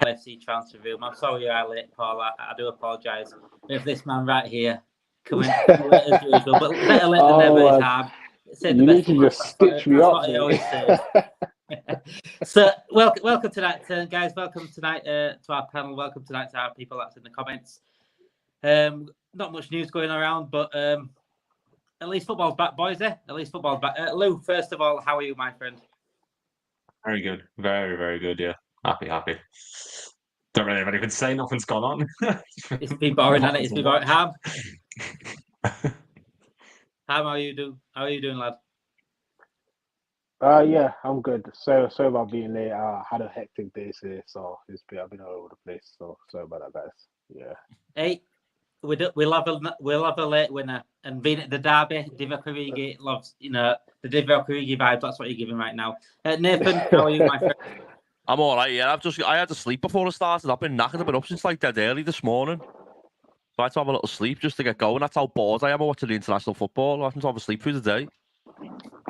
FC transfer room. I'm sorry you're late, Paul. I do apologise. We have this man right here coming late as usual, but better late than never is hard. You need to just stitch me up. That's what I always say. So, welcome tonight, guys. Welcome tonight to our panel. Welcome tonight to our people that's in the comments. Not much news going around, but at least football's back, boys. At least football's back. Lou, first of all, how are you, my friend? Very good. Very, very good, yeah. Happy. Don't really have anything to say. Nothing's gone on. It's been boring, hasn't it? It's been boring. Ham, how are you doing? How are you doing, lad? Yeah, I'm good. So about being late. I had a hectic day today, so I've been all over the place. So sorry about that, guys. Yeah. Hey, we'll have a late winner, and being at the derby, Divock Origi loves the Divock Origi vibe. That's what you're giving right now. Nathan, how are you, my friend? I'm all right. Yeah, I had to sleep before it started. I've been knackered. I've been up since like dead early this morning. So I had to have a little sleep just to get going. That's how bored I am watching the international football. I have to have a sleep through the day.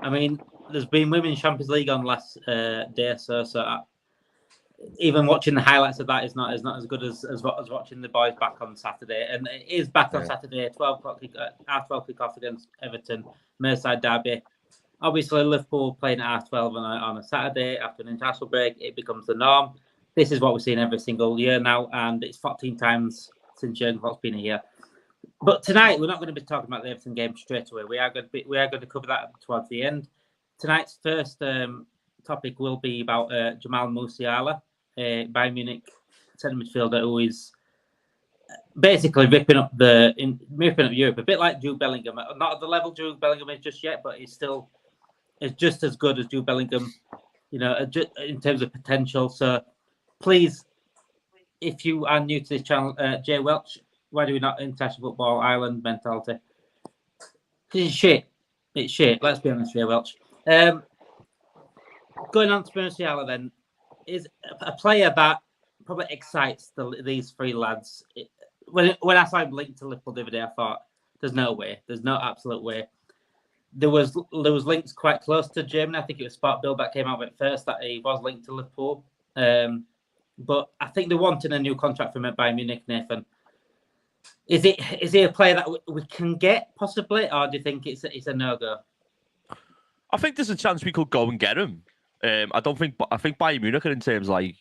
I mean, there's been Women's Champions League on last day, so even watching the highlights of that is not as good as watching the boys back on Saturday. And it is back on Saturday, 12 o'clock kickoff against Everton, Merseyside derby. Obviously, Liverpool playing at R12 on a Saturday after an international break, it becomes the norm. This is what we're seeing every single year now, and it's 14 times since Jurgen Klopp's been here. But tonight, we're not going to be talking about the Everton game straight away. We are going to cover that towards the end. Tonight's first topic will be about Jamal Musiala, Bayern Munich centre midfielder who is basically ripping up Europe, a bit like Jude Bellingham. Not at the level Jude Bellingham is just yet, but he's just as good as Jude Bellingham, in terms of potential. So please, if you are new to this channel, Jay Welch, why do we not international football Ireland mentality? It's shit. It's shit. Let's be honest, Jay Welch. Going on to Musiala then, is a player that probably excites these three lads. When I saw him linked to Liverpool the other day, I thought, there's no way. There's no absolute way. There was links quite close to Germany. I think it was Sport Bill that came out with first that he was linked to Liverpool. But I think they're wanting a new contract from Bayern Munich, Nathan. Is he a player that we can get possibly, or do you think it's a no-go? I think there's a chance we could go and get him. I think Bayern Munich are, in terms of like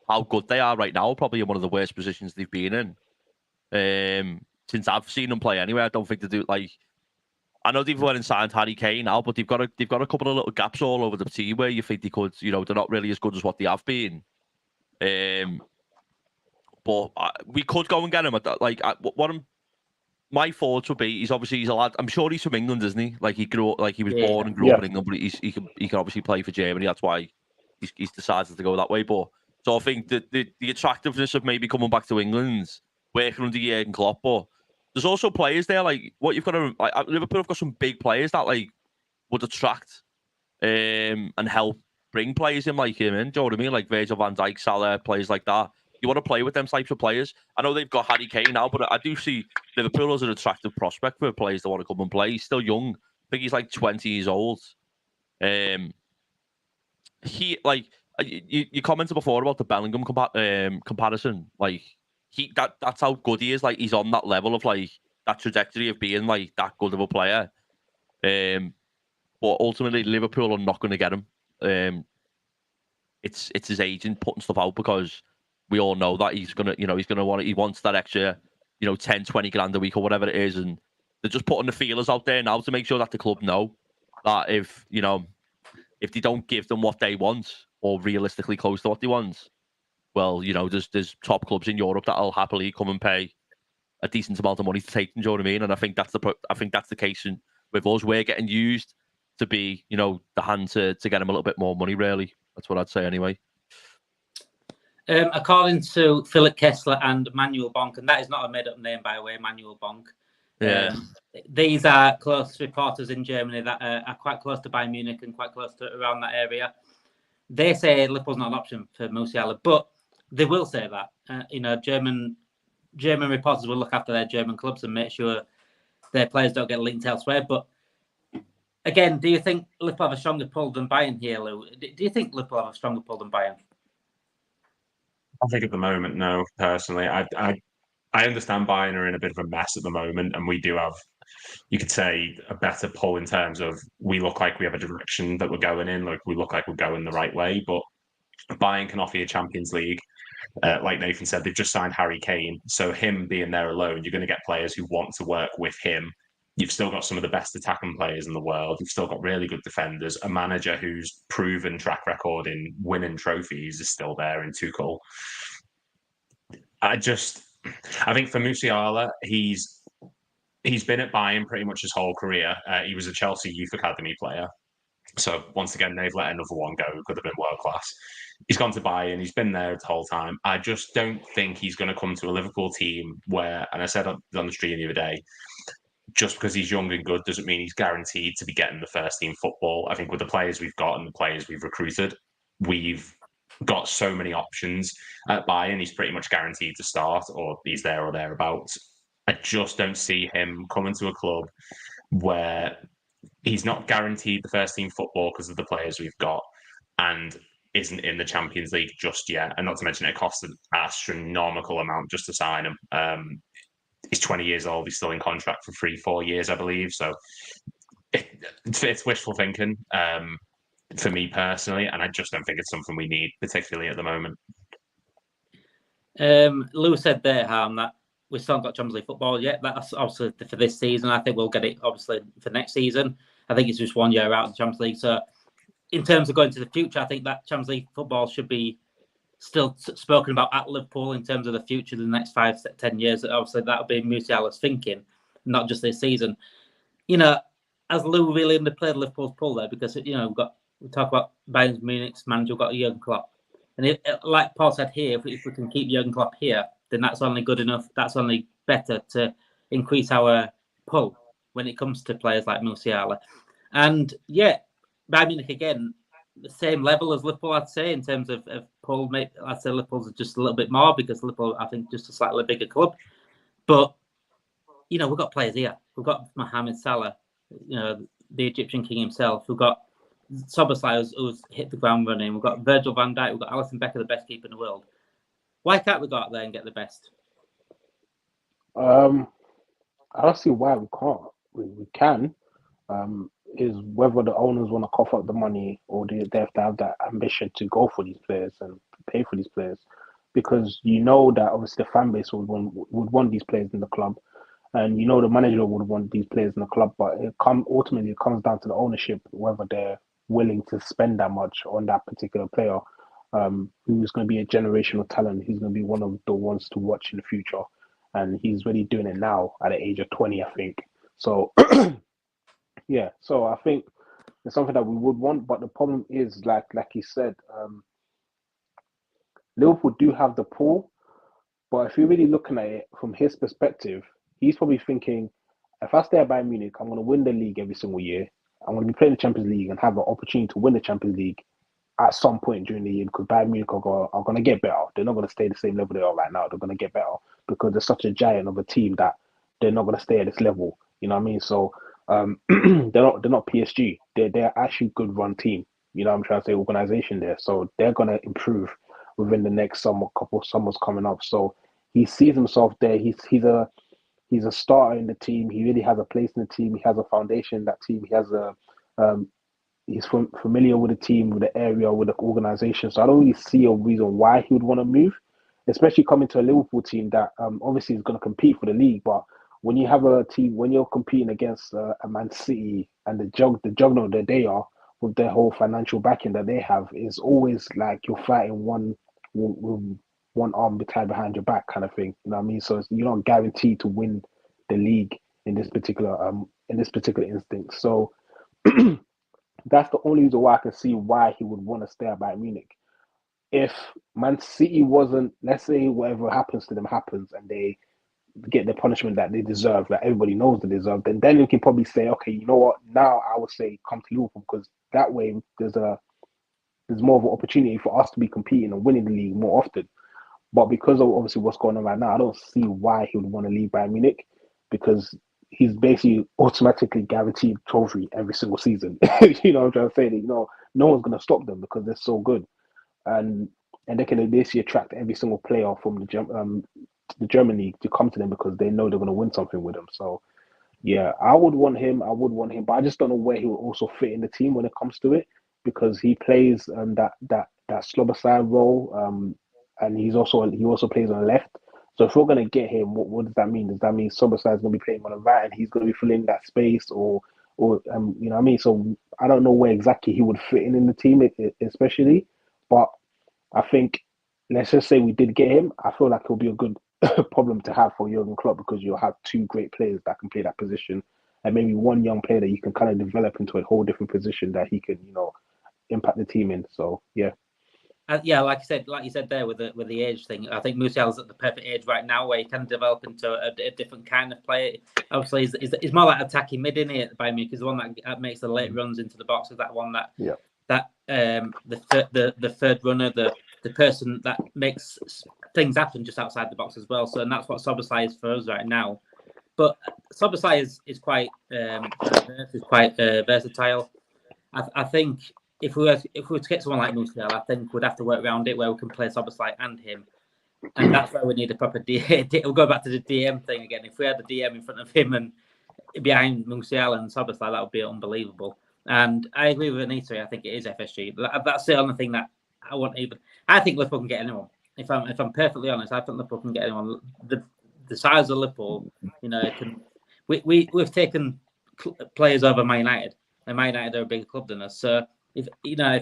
how good they are right now, probably in one of the worst positions they've been in. Since I've seen them play anyway, I don't think they do like. I know they've went and signed Harry Kane now, but they've got a couple of little gaps all over the team where you think they could, they're not really as good as what they have been. But we could go and get him. My thoughts would be, he's a lad. I'm sure he's from England, isn't he? Like he was born and grew up in England, but he can obviously play for Germany. That's why he's decided to go that way. But so I think that the attractiveness of maybe coming back to England, working under Jurgen Klopp, but there's also players there like what you've got to like. Liverpool have got some big players that like would attract and help bring players in like him in. Do you know what I mean? Like Virgil van Dijk, Salah, players like that. You want to play with them types of players. I know they've got Harry Kane now, but I do see Liverpool as an attractive prospect for players that want to come and play. He's still young. I think he's like 20 years old. He like you commented before about the Bellingham comparison. Like that's how good he is. Like he's on that level of like that trajectory of being like that good of a player. But ultimately Liverpool are not going to get him. It's his agent putting stuff out because we all know that he's gonna he wants that extra, 10, 20 grand a week or whatever it is, and they're just putting the feelers out there now to make sure that the club know that if they don't give them what they want or realistically close to what they want, well, there's top clubs in Europe that'll happily come and pay a decent amount of money to take them. Do you know what I mean? And I think that's the case with us. We're getting used to be, the hand to get them a little bit more money. Really, that's what I'd say anyway. According to Philip Kessler and Manuel Bonk, and that is not a made-up name, by the way, Manuel Bonk. Yeah. These are close reporters in Germany that are quite close to Bayern Munich and quite close to around that area. They say Liverpool's not an option for Musiala, but they will say that. German reporters will look after their German clubs and make sure their players don't get linked elsewhere. But again, do you think Liverpool have a stronger pull than Bayern here, Lou? Do you think Liverpool have a stronger pull than Bayern? I think at the moment, no. Personally, I understand Bayern are in a bit of a mess at the moment, and we do have, you could say, a better pull in terms of we look like we have a direction that we're going in, like we look like we're going the right way. But Bayern can offer you Champions League. Like Nathan said, they've just signed Harry Kane, so him being there alone, you're going to get players who want to work with him. You've still got some of the best attacking players in the world. You've still got really good defenders. A manager whose proven track record in winning trophies is still there in Tuchel. I think for Musiala, he's been at Bayern pretty much his whole career. He was a Chelsea youth academy player. So once again, they've let another one go who could have been world class. He's gone to Bayern. He's been there the whole time. I just don't think he's going to come to a Liverpool team where, and I said on the stream the other day, just because he's young and good doesn't mean he's guaranteed to be getting the first team football. I think with the players we've got and the players we've recruited, we've got so many options at Bayern. He's pretty much guaranteed to start, or he's there or thereabouts. I just don't see him coming to a club where he's not guaranteed the first team football because of the players we've got and isn't in the Champions League just yet. And not to mention it costs an astronomical amount just to sign him. He's 20 years old. He's still in contract for 3-4 years, I believe. So it's wishful thinking for me personally. And I just don't think it's something we need, particularly at the moment. Lewis said there, Harm, that we still haven't got Champions League football yet. That's obviously for this season. I think we'll get it obviously for next season. I think it's just 1 year out of the Champions League. So in terms of going to the future, I think that Champions League football should be still spoken about at Liverpool in terms of the future, the next 5-10 years. Obviously, that'll be Musiala's thinking, not just this season. You know, as Lou really underplayed Liverpool's pull there, because, you know, we talk about Bayern Munich's manager, we've got Jurgen Klopp. And like Paul said here, if we can keep Jurgen Klopp here, then that's only good enough. That's only better to increase our pull when it comes to players like Musiala. And yeah, Bayern Munich again, the same level as Liverpool, I'd say, in terms of pull. I'd say Liverpool's just a little bit more because Liverpool, I think, just a slightly bigger club. But, you know, we've got players here. We've got Mohamed Salah, you know, the Egyptian king himself. We've got Szoboszlai, who's hit the ground running. We've got Virgil van Dijk. We've got Alisson Becker, the best keeper in the world. Why can't we go out there and get the best? I don't see why we can't. We can. Is whether the owners want to cough up the money or they have to have that ambition to go for these players and pay for these players, because you know that obviously the fan base would want these players in the club, and you know the manager would want these players in the club. But ultimately it comes down to the ownership, whether they're willing to spend that much on that particular player, who's going to be a generational talent, who's going to be one of the ones to watch in the future, and he's really doing it now at the age of 20, I think. So. Yeah, so I think it's something that we would want, but the problem is, like he said, Liverpool do have the pull, but if you're really looking at it from his perspective, he's probably thinking, if I stay at Bayern Munich, I'm going to win the league every single year. I'm going to be playing the Champions League and have an opportunity to win the Champions League at some point during the year, because Bayern Munich are going to get better. They're not going to stay the same level they are right now. They're going to get better because they're such a giant of a team that they're not going to stay at this level. You know what I mean? So they're not PSG. They're actually a good run team. You know what I'm trying to say, organization there. So they're gonna improve within the next couple summers coming up. So he sees himself there. He's a starter in the team. He really has a place in the team. He has a foundation in that team. He has he's familiar with the team, with the area, with the organization. So I don't really see a reason why he would want to move, especially coming to a Liverpool team that obviously is going to compete for the league, but when you have a team, when you're competing against a Man City and the juggernaut that they are, with their whole financial backing that they have, is always like you're fighting with one arm tied behind your back kind of thing. You know what I mean? So you're not guaranteed to win the league in this particular instance. So that's the only reason why I can see why he would want to stay at Bayern Munich. If Man City wasn't, let's say whatever happens to them happens and they get the punishment that they deserve, that everybody knows they deserve, then you can probably say, okay, you know what, now I would say come to Liverpool, because that way there's more of an opportunity for us to be competing and winning the league more often. But because of obviously what's going on right now, I don't see why he would want to leave Bayern Munich, because he's basically automatically guaranteed trophy every single season. You know what I'm trying to say? That, you know, no one's going to stop them because they're so good. And and they can basically attract every single player from the German league to come to them because they know they're going to win something with them. So yeah, I would want him. But I just don't know where he will also fit in the team when it comes to it, because he plays that slobber side role, and he also plays on the left. So if we're going to get him, what does that mean? Does that mean Soboslai is going to be playing on the right and he's going to be filling that space, or you know what I mean? So I don't know where exactly he would fit in the team, especially. But I think, let's just say we did get him, I feel like it'll be a good problem to have for Jurgen Klopp, because you'll have two great players that can play that position, and maybe one young player that you can kind of develop into a whole different position that he can, impact the team in. So yeah. Yeah, like you said there with the age thing, I think Musiala's at the perfect age right now where he can develop into a different kind of player. Obviously, he's more like attacking mid, isn't he, at Bayern Munich? He's the one that makes the late runs into the box. Is that one that the third runner, the person that makes things happen just outside the box as well. So, and that's what Soboslai is for us right now. But Soboslai is quite versatile. I think. If we were to get someone like Musiala, I think we'd have to work around it where we can play Soboslai and him, and that's where we need a proper DM. We'll go back to the DM thing again. If we had the DM in front of him and behind Musiala and Soboslai, that would be unbelievable. And I agree with Anita. I think it is FSG. That's the only thing that I want. I think Liverpool can get anyone. If I'm perfectly honest, I think Liverpool can get anyone. The size of Liverpool, we've taken players over Man United, and Man United are a bigger club than us. So. If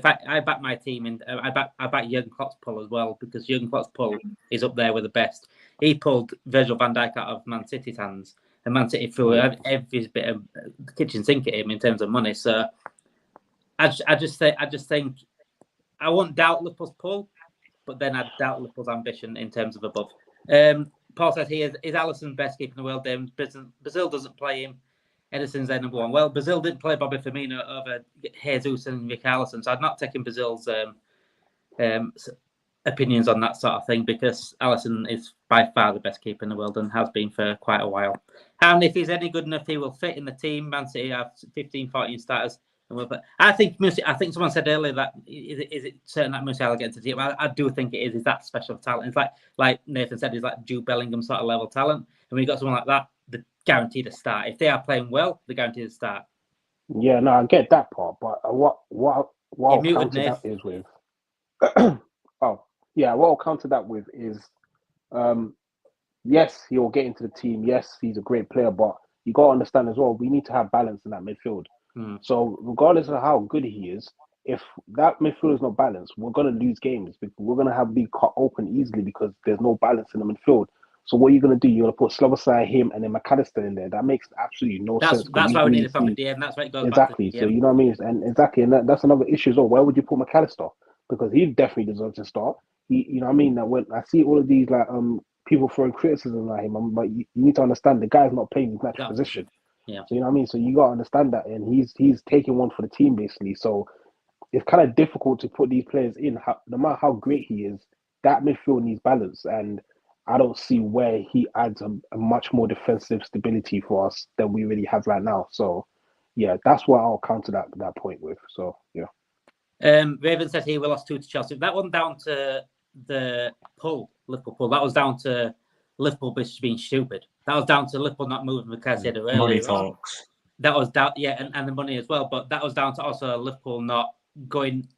I back my team and I back Jurgen Klopp's pull as well, because Jurgen Klopp's pull is up there with the best. He pulled Virgil van Dijk out of Man City's hands, and Man City threw every bit of the kitchen sink at him in terms of money. So I just think I won't doubt Liverpool's pull, but then I doubt Liverpool's ambition in terms of above. Paul says here is Alisson best keeper in the world. Then Brazil doesn't play him. Edison's their number one. Well, Brazil didn't play Bobby Firmino over Jesus and Richarlison, so I've not taken Brazil's opinions on that sort of thing, because Alisson is by far the best keeper in the world and has been for quite a while. And if he's any good enough, he will fit in the team. Man City have 15, 14 starters. I think someone said earlier that is it certain that Musiala gets into the team? I do think it is. Is that special talent? It's like Nathan said, he's like Jude Bellingham sort of level talent. And when you got someone like that, they're guaranteed to start. If they are playing well, they're guaranteed to start. Yeah, no, I get that part, but what I'll counter that is with what I'll counter that with is yes, he'll get into the team. Yes, he's a great player, but you got to understand as well, we need to have balance in that midfield. So regardless of how good he is, if that midfield is not balanced, we're going to lose games. We're going to be cut open easily because there's no balance in the midfield. So what are you going to do? You're going to put Slobosai, him, and then McAllister in there. That makes absolutely no sense. That's why we need a proper DM. That's why it goes exactly. Back to so you know what I mean, and that's another issue as well. Where would you put McAllister? Because he definitely deserves to start. You know what I mean? That when I see all of these people throwing criticism at him, but you need to understand the guy's not playing his natural position. Yeah. So you know what I mean. So you got to understand that, and he's taking one for the team basically. So it's kind of difficult to put these players in. No matter how great he is, that midfield needs balance, and I don't see where he adds a much more defensive stability for us than we really have right now. So, yeah, that's what I'll counter that point with. So, yeah. Raven said here we lost 2 to Chelsea. That wasn't down to the Liverpool pull. That was down to Liverpool being stupid. That was down to Liverpool not moving because they had earlier. Money talks. That was down, and the money as well. But that was down to also Liverpool not going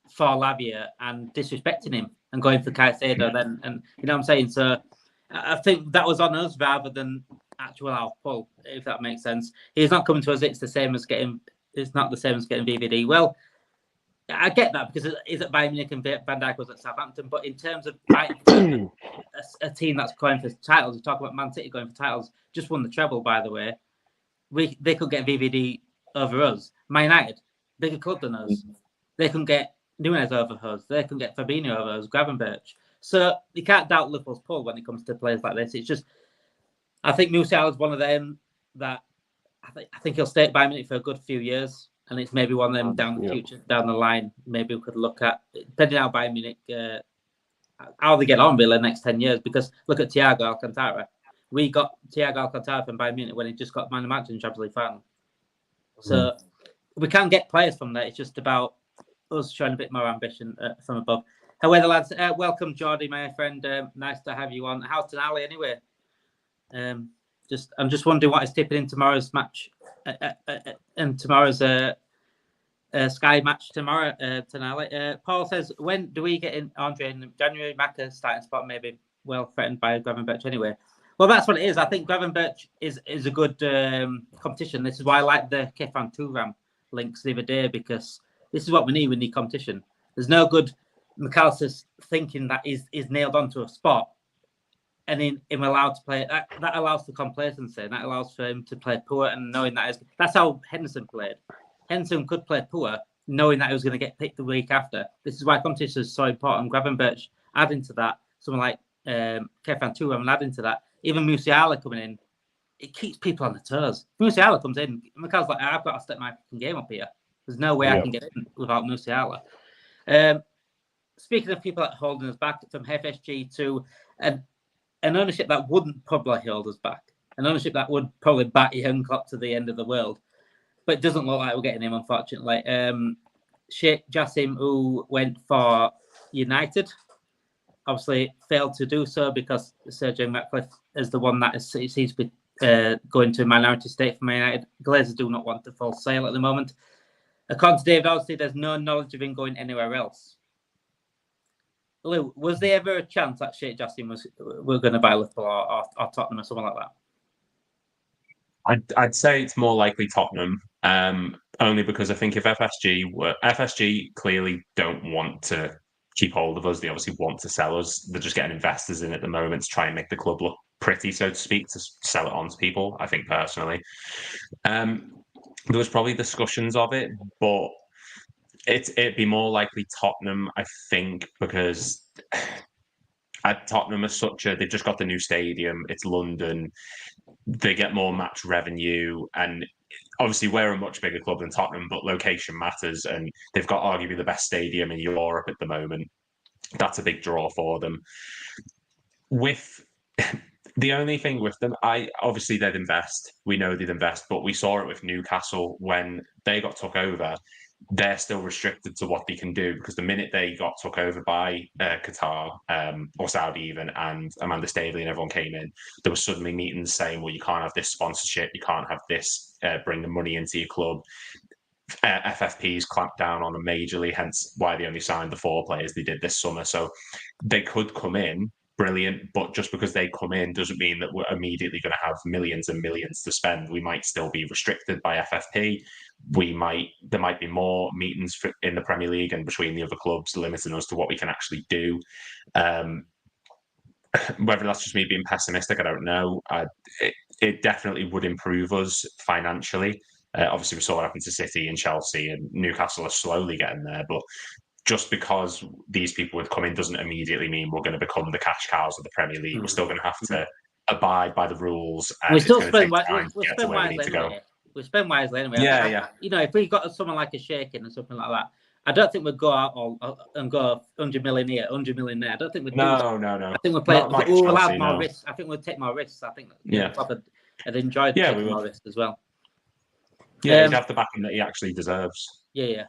for Lavia and disrespecting him and going for Caicedo then, and you know what I'm saying. So I think that was on us rather than actual our pull, if that makes sense. He's not coming to us. It's not the same as getting VVD. Well, I get that because he's at Bayern Munich and Van Dijk was at Southampton. But in terms of a team that's going for titles, we talk about Man City going for titles. Just won the treble, by the way. They could get VVD over us. Man United, bigger club than us. They couldn't get Nunez over us. They can get Fabinho over us, Gravenberch. So you can't doubt Liverpool's pull when it comes to players like this. It's just, I think Musiala is one of them that I think he'll stay at Bayern Munich for a good few years, and it's maybe one of them down the line. Maybe we could look at, depending on how Bayern Munich, how they get on really the next 10 years. Because look at Thiago Alcantara. We got Thiago Alcantara from Bayern Munich when he just got Man of the Match in the Champions League final. So we can get players from there. It's just about us showing a bit more ambition from above. How are the lads? Welcome, Jordy, my friend. Nice to have you on. How's Tonali anyway? I'm just wondering what is tipping in tomorrow's match and tomorrow's Sky match tomorrow. Tonali. Paul says, when do we get in Andre in January? Macca's starting spot maybe well threatened by Gravenberch anyway. Well, that's what it is. I think Gravenberch is a good competition. This is why I like the Kefan Turam links the other day, because this is what we need. We need competition. There's no good McAllister's thinking that is nailed onto a spot and him allowed to play. That allows for complacency, and that allows for him to play poor and knowing that's how Henderson played. Henderson could play poor knowing that he was going to get picked the week after. This is why competition is so important. Gravenberch adding to that, someone like Kefan Turam adding to that, even Musiala coming in, it keeps people on the toes. Musiala comes in, McAllister's like, I've got to step my game up here. There's no way I can get in without Musiala. Speaking of people that holding us back, from FSG to an ownership that wouldn't probably hold us back, an ownership that would probably back Jurgen Klopp to the end of the world, but it doesn't look like we're getting him, unfortunately. Sheikh Jassim, who went for United, obviously failed to do so because Sir Jim Ratcliffe is the one that seems to be going to a minority stake for Man United. Glazers do not want the full sale at the moment. According to David, obviously, there's no knowledge of him going anywhere else. Lou, was there ever a chance that Sheikh Jassim were going to buy Liverpool or Tottenham or something like that? I'd say it's more likely Tottenham, only because I think if FSG clearly don't want to keep hold of us. They obviously want to sell us. They're just getting investors in at the moment to try and make the club look pretty, so to speak, to sell it on to people, I think, personally. There was probably discussions of it, but it'd be more likely Tottenham, I think, because at Tottenham as such, they've just got the new stadium. It's London. They get more match revenue, and obviously we're a much bigger club than Tottenham, but location matters, and they've got arguably the best stadium in Europe at the moment. That's a big draw for them. With the only thing with them, obviously they'd invest. We know they'd invest, but we saw it with Newcastle when they got took over. They're still restricted to what they can do, because the minute they got took over by Qatar or Saudi even, and Amanda Staveley and everyone came in, there was suddenly meetings saying, well, you can't have this sponsorship, you can't have this, bring the money into your club. FFP's clamped down on them majorly, hence why they only signed the 4 players they did this summer. So they could come in, brilliant, but just because they come in doesn't mean that we're immediately going to have millions and millions to spend. We might still be restricted by FFP. There might be more meetings in the Premier League and between the other clubs, limiting us to what we can actually do. Whether that's just me being pessimistic, I don't know. It definitely would improve us financially. Obviously, we saw what happened to City and Chelsea, and Newcastle are slowly getting there. But just because these people would come in doesn't immediately mean we're going to become the cash cows of the Premier League. We're still going to have to abide by the rules. And we still spend wisely. We spend wisely anyway. Yeah. You know, if we got someone like a Shaken and something like that, I don't think we'd go out and go 100 million here, 100 million there. I don't think we'd do that. No. I think we'd play. We'll have more risks. I think we'll take more risks. I think I'd enjoy taking more risks as well. Yeah, he'd have the backing that he actually deserves. Yeah.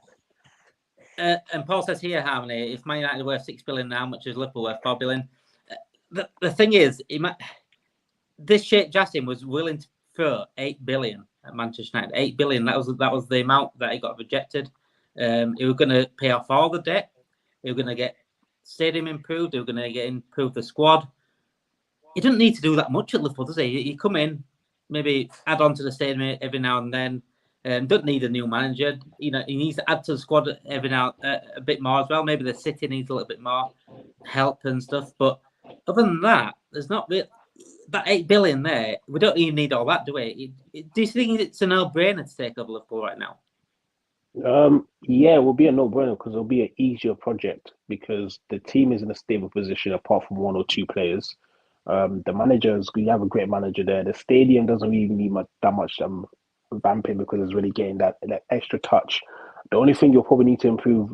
And Paul says here, Harmony, if Man United are worth 6 billion now, how much is Liverpool worth? 4 billion. The thing is, this Sheikh Jassim was willing to throw 8 billion at Manchester United. 8 billion. That was the amount that he got rejected. He was going to pay off all the debt. He was going to get stadium improved. He was going to improve the squad. He didn't need to do that much at Liverpool, does he? He come in, maybe add on to the stadium every now and then. Don't need a new manager. You know, he needs to add to the squad every now a bit more as well. Maybe the City needs a little bit more help and stuff. But other than that, there's not really that 8 billion there. We don't even need all that, do we? Do you think it's a no-brainer to take over Liverpool right now? Yeah, it will be a no-brainer because it'll be an easier project because the team is in a stable position apart from 1 or 2 players. The managers, we have a great manager there. The stadium doesn't really need that much vamping because it's really getting that extra touch. The only thing you'll probably need to improve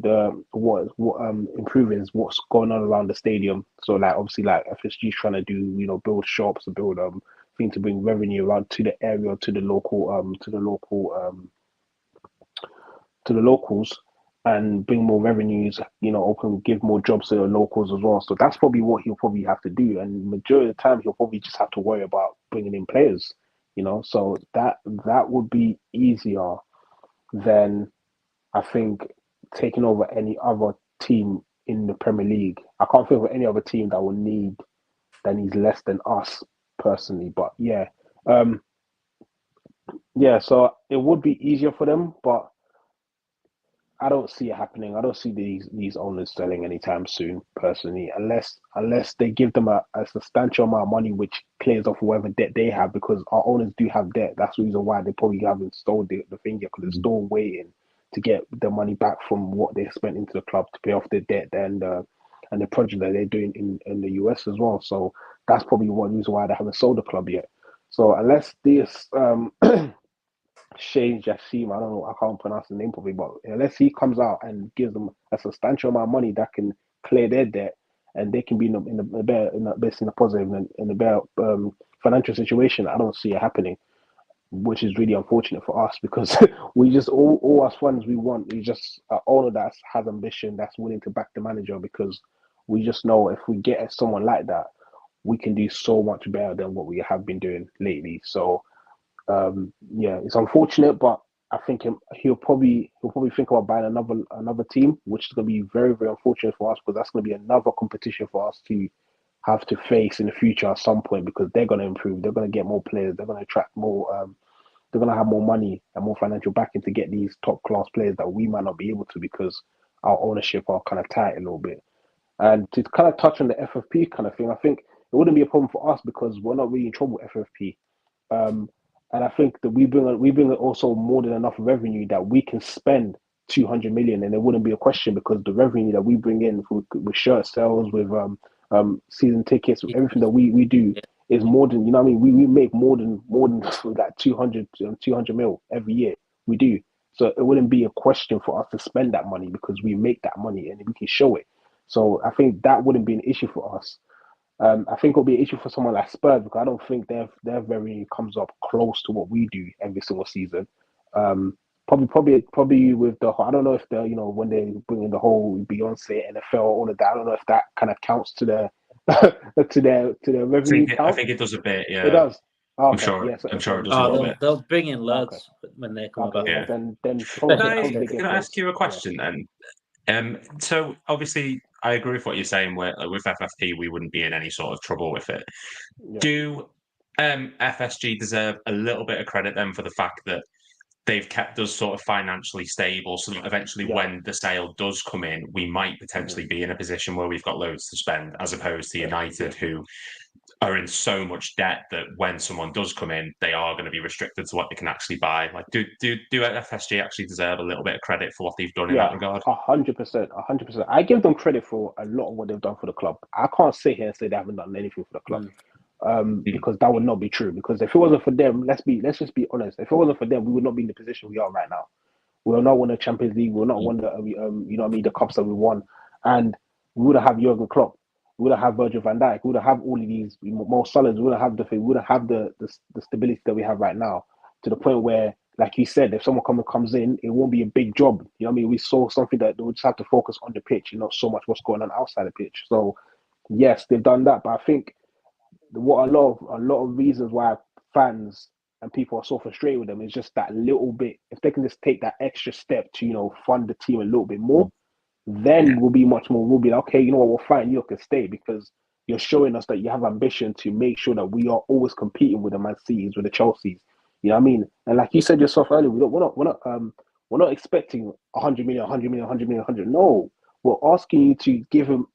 improve is what's going on around the stadium. So like obviously like FSG's trying to do build shops and build thing to bring revenue around to the area, to the locals. and bring more revenues, give more jobs to the locals as well. So that's probably what he'll probably have to do. And majority of the time, he'll probably just have to worry about bringing in players, So that would be easier than, I think, taking over any other team in the Premier League. I can't think of any other team that needs less than us personally. But yeah, so it would be easier for them, but I don't see it happening. I don't see these owners selling anytime soon, personally, unless they give them a substantial amount of money, which clears off whatever debt they have, because our owners do have debt. That's the reason why they probably haven't sold the thing yet, because they're still waiting to get the money back from what they spent into the club to pay off the debt and the project that they're doing in the US as well. So that's probably one reason why they haven't sold the club yet. So unless this Shane Jassim, I don't know, I can't pronounce the name properly, but unless he comes out and gives them a substantial amount of money that can clear their debt, and they can be in a better financial situation, I don't see it happening, which is really unfortunate for us, because we just all us fans we want is just an owner that has ambition, that's willing to back the manager, because we just know if we get someone like that, we can do so much better than what we have been doing lately. So it's unfortunate, but I think he'll probably think about buying another team, which is going to be very, very unfortunate for us, because that's going to be another competition for us to have to face in the future at some point, because they're going to improve, they're going to get more players, they're going to attract more, they're going to have more money and more financial backing to get these top class players that we might not be able to, because our ownership are kind of tight a little bit. And to kind of touch on the FFP kind of thing, I think it wouldn't be a problem for us because we're not really in trouble with FFP. And I think that we bring also more than enough revenue that we can spend 200 million, and it wouldn't be a question, because the revenue that we bring in with shirt sales, with season tickets, with everything that we do is more than, you know what I mean? We make more than like 200 mil every year. We do. So it wouldn't be a question for us to spend that money, because we make that money and we can show it. So I think that wouldn't be an issue for us. I think it'll be an issue for someone like Spurs, because I don't think their revenue comes up close to what we do every single season. Probably with the, I don't know if when they bring in the whole Beyonce, NFL, all of that, I don't know if that kind of counts to their to their revenue count. I think it does a bit. Yeah, it does. Okay. I'm sure. Yeah, I'm sure it does a little bit. They'll bring in loads when they come about. Yeah. Then Can I ask you a question then? So obviously, I agree with what you're saying. With FFP, we wouldn't be in any sort of trouble with it. Yeah. Do FSG deserve a little bit of credit then for the fact that they've kept us sort of financially stable, so that eventually when the sale does come in, we might potentially be in a position where we've got loads to spend, as opposed to United, who are in so much debt that when someone does come in, they are going to be restricted to what they can actually buy. Like, do FSG actually deserve a little bit of credit for what they've done in that regard? 100%. I give them credit for a lot of what they've done for the club. I can't sit here and say they haven't done anything for the club, because that would not be true. Because if it wasn't for them, let's just be honest. If it wasn't for them, we would not be in the position we are right now. We will not win the Champions League. We will not win the cups that we won, and we would have Jurgen Klopp. We wouldn't have Virgil van Dijk. We wouldn't have all of these more solids. We wouldn't have the stability that we have right now, to the point where, like you said, if someone comes in, it won't be a big job. You know what I mean? We saw something that we just have to focus on the pitch, and not so much what's going on outside the pitch. So yes, they've done that, but I think what a lot of reasons why fans and people are so frustrated with them is just that little bit. If they can just take that extra step to fund the team a little bit more, then we'll be much more. We'll be like, okay, you know what, we'll find you can stay, because you're showing us that you have ambition to make sure that we are always competing with the Man Cities, with the Chelseas. You know what I mean? And like you said yourself earlier, we're not expecting 100 million. No, we're asking you to give him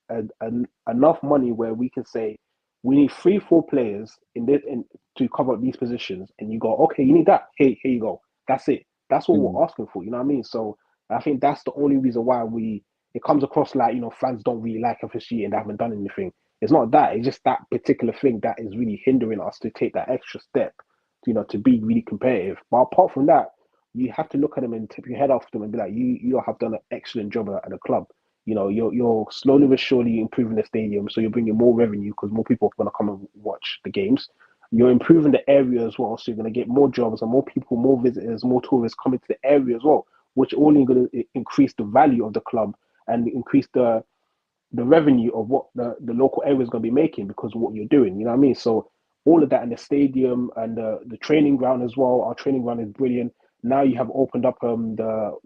enough money where we can say we need 3-4 players to cover up these positions, and you go, okay, you need that. Hey, here you go. That's it. That's what we're asking for. You know what I mean? So I think that's the only reason why it comes across like, fans don't really like FSG and they haven't done anything. It's not that. It's just that particular thing that is really hindering us to take that extra step, to be really competitive. But apart from that, you have to look at them and tip your head off them and be like, you have done an excellent job at the club. You're slowly but surely improving the stadium, so you're bringing more revenue because more people are going to come and watch the games. You're improving the area as well, so you're going to get more jobs and more people, more visitors, more tourists coming to the area as well, which only going to increase the value of the club and increase the revenue of what the local area is going to be making because of what you're doing. You know what I mean? So all of that in the stadium and the training ground as well. Our training ground is brilliant. Now you have opened up our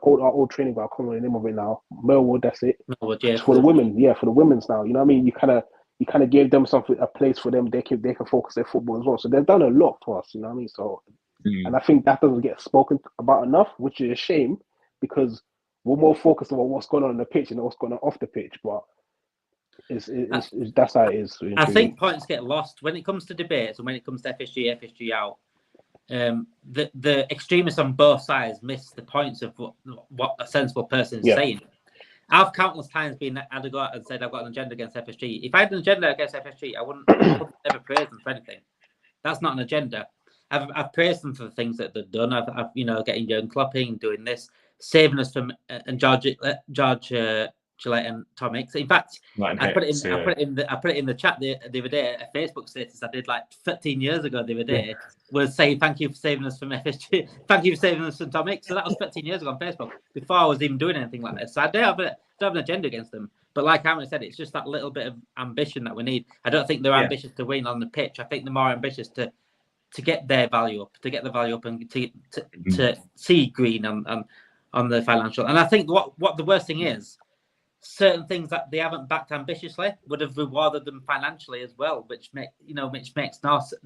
old training ground. I can't remember the name of it now. Millwood, that's it. Millwood, yeah, it's for the women. Yeah, for the women's now. You know what I mean? You kind of gave them a place for them. They can focus their football as well. So they've done a lot for us. You know what I mean? So, and I think that doesn't get spoken about enough, which is a shame because we're more focused on what's going on the pitch and what's going on off the pitch. But that's how it is. I think points get lost when it comes to debates and when it comes to FSG out. The extremists on both sides miss the points of what a sensible person is saying. I've countless times had a go out and said I've got an agenda against FSG. If I had an agenda against FSG, I wouldn't ever praise them for anything. That's not an agenda. I've praised them for the things that they've done. I've getting Jurgen Klopp in, doing this, saving us from and George Gillette and Tom Hicks. In fact, I put it in the chat the other day. A Facebook status I did like 13 years ago the other day was saying thank you for saving us from FSG. Thank you for saving us from Tom Hicks. So that was 13 years ago on Facebook before I was even doing anything like this. So I don't have an agenda against them. But like Aaron said, it's just that little bit of ambition that we need. I don't think they're ambitious to win on the pitch. I think they're more ambitious to get their value up, and to see green on the financial. And I think what the worst thing is, certain things that they haven't backed ambitiously would have rewarded them financially as well, which makes no sense.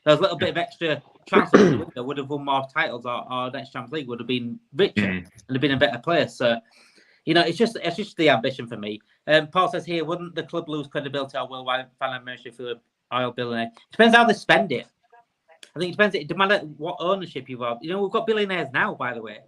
Those little bit of extra transfers would have won more titles, or next Champions League would have been richer and have been a better place. So, it's just the ambition for me. Paul says here, wouldn't the club lose credibility or will financial ministry for the oil billionaire? Depends how they spend it. I think it depends what ownership you've got. We've got billionaires now, by the way.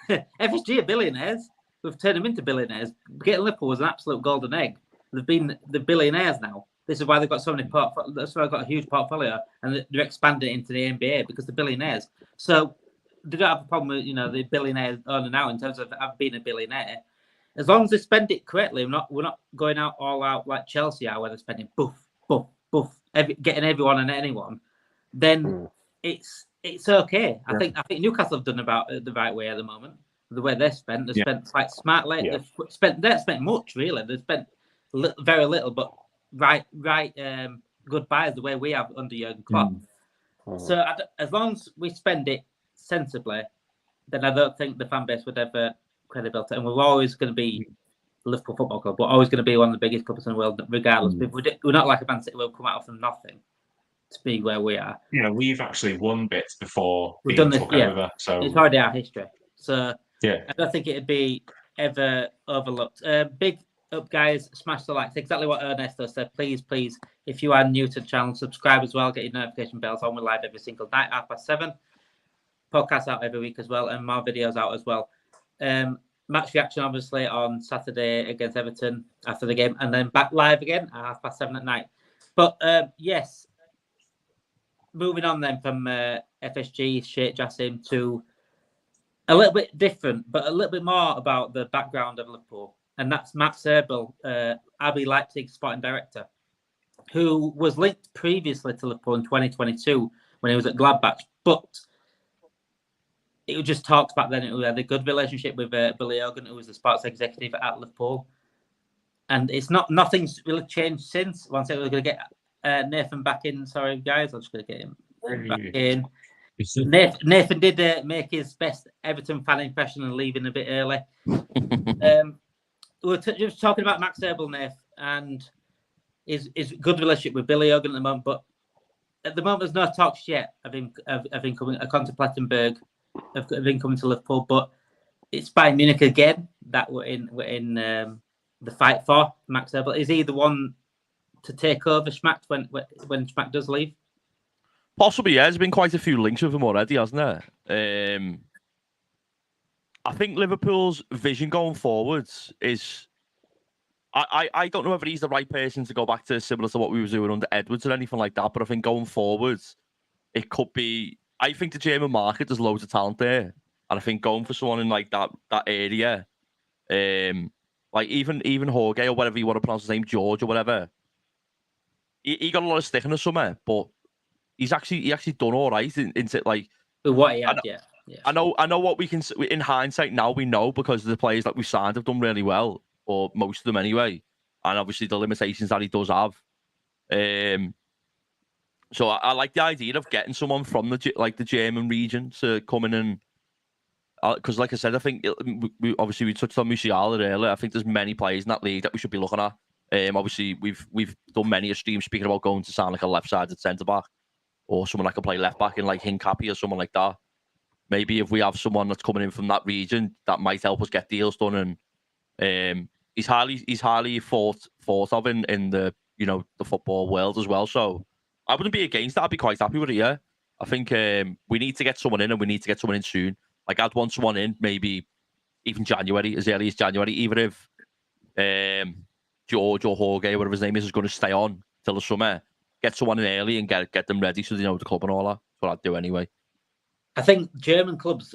FSG are billionaires. We've turned them into billionaires. Getting Liverpool was an absolute golden egg. They've been the billionaires now. This is why they've got so many that's why they've got a huge portfolio, and they're expanding into the NBA because they're billionaires. So they don't have a problem with the billionaire owner now in terms of being a billionaire. As long as they spend it correctly, we're not going out all out like Chelsea are, where they're spending getting everyone and anyone. Then it's okay. I think Newcastle have done about the right way at the moment. The way they've spent quite smartly. Yeah. They've spent much really. They've spent very little, but right good buys the way we have under Jurgen Klopp. So as long as we spend it sensibly, then I don't think the fan base would ever credibility. And we're always going to be Liverpool Football Club. We're always going to be one of the biggest clubs in the world, regardless. We're not like a Man City. We'll come out from nothing to be where we are. We've actually won bits before we've done this. Over, so it's already our history. So I don't think it'd be ever overlooked. Big up, guys. Smash the likes. Exactly what Ernesto said. Please, if you are new to the channel, subscribe as well. Get your notification bells on. We're live every single night, 7:30. Podcast out every week as well, and more videos out as well. Match reaction, obviously, on Saturday against Everton after the game, and then back live again at 7:30 at night. But yes, moving on then from FSG, Sheikh Jassim, to a little bit different, but a little bit more about the background of Liverpool. And that's Max Eberl, RB Leipzig sporting director, who was linked previously to Liverpool in 2022 when he was at Gladbach. But it was just talks back then. We had a good relationship with Billy Hogan, who was the sports executive at Liverpool. And nothing's really changed since. One second, we're going to get Nathan back in. Sorry, guys, I'm just going to get him back in. Nathan did make his best Everton fan impression and leaving a bit early. We were just talking about Max Eberl, Nathan, and his good relationship with Billy Hogan at the moment. But at the moment, there's no talks yet of him coming to Plattenberg, of him coming to Liverpool. But it's Bayern Munich again that we're in the fight for. Max Eberl, is he the one to take over Schmack when Schmack does leave? Possibly, yeah. There's been quite a few links with him already, hasn't there? I think Liverpool's vision going forwards is... I don't know whether he's the right person to go back to, similar to what we were doing under Edwards or anything like that, but I think going forwards, it could be... I think the German market, there's loads of talent there. And I think going for someone in like that area, like even Jorge or whatever you want to pronounce his name, George or whatever, he got a lot of stick in the summer, but he's actually done all right into like... With what he had, yeah. Yeah. I know what we can in hindsight now. We know because the players that we signed have done really well, or most of them anyway, and obviously the limitations that he does have. So I like the idea of getting someone from the German region to come in and because, like I said, I think we touched on Musiala earlier. I think there's many players in that league that we should be looking at. Obviously, we've done many a stream speaking about going to sound like a left-sided centre back or someone that can play left back in like Hincapi or someone like that. Maybe if we have someone that's coming in from that region, that might help us get deals done. And he's highly thought of in the the football world as well. So I wouldn't be against that. I'd be quite happy with it. Yeah, I think we need to get someone in, and we need to get someone in soon. Like I'd want someone in maybe even January, as early as January, even if George or Jorge, whatever his name is going to stay on till the summer. Get someone in early and get them ready so they know the club and all that. That's what I'd do anyway. I think German clubs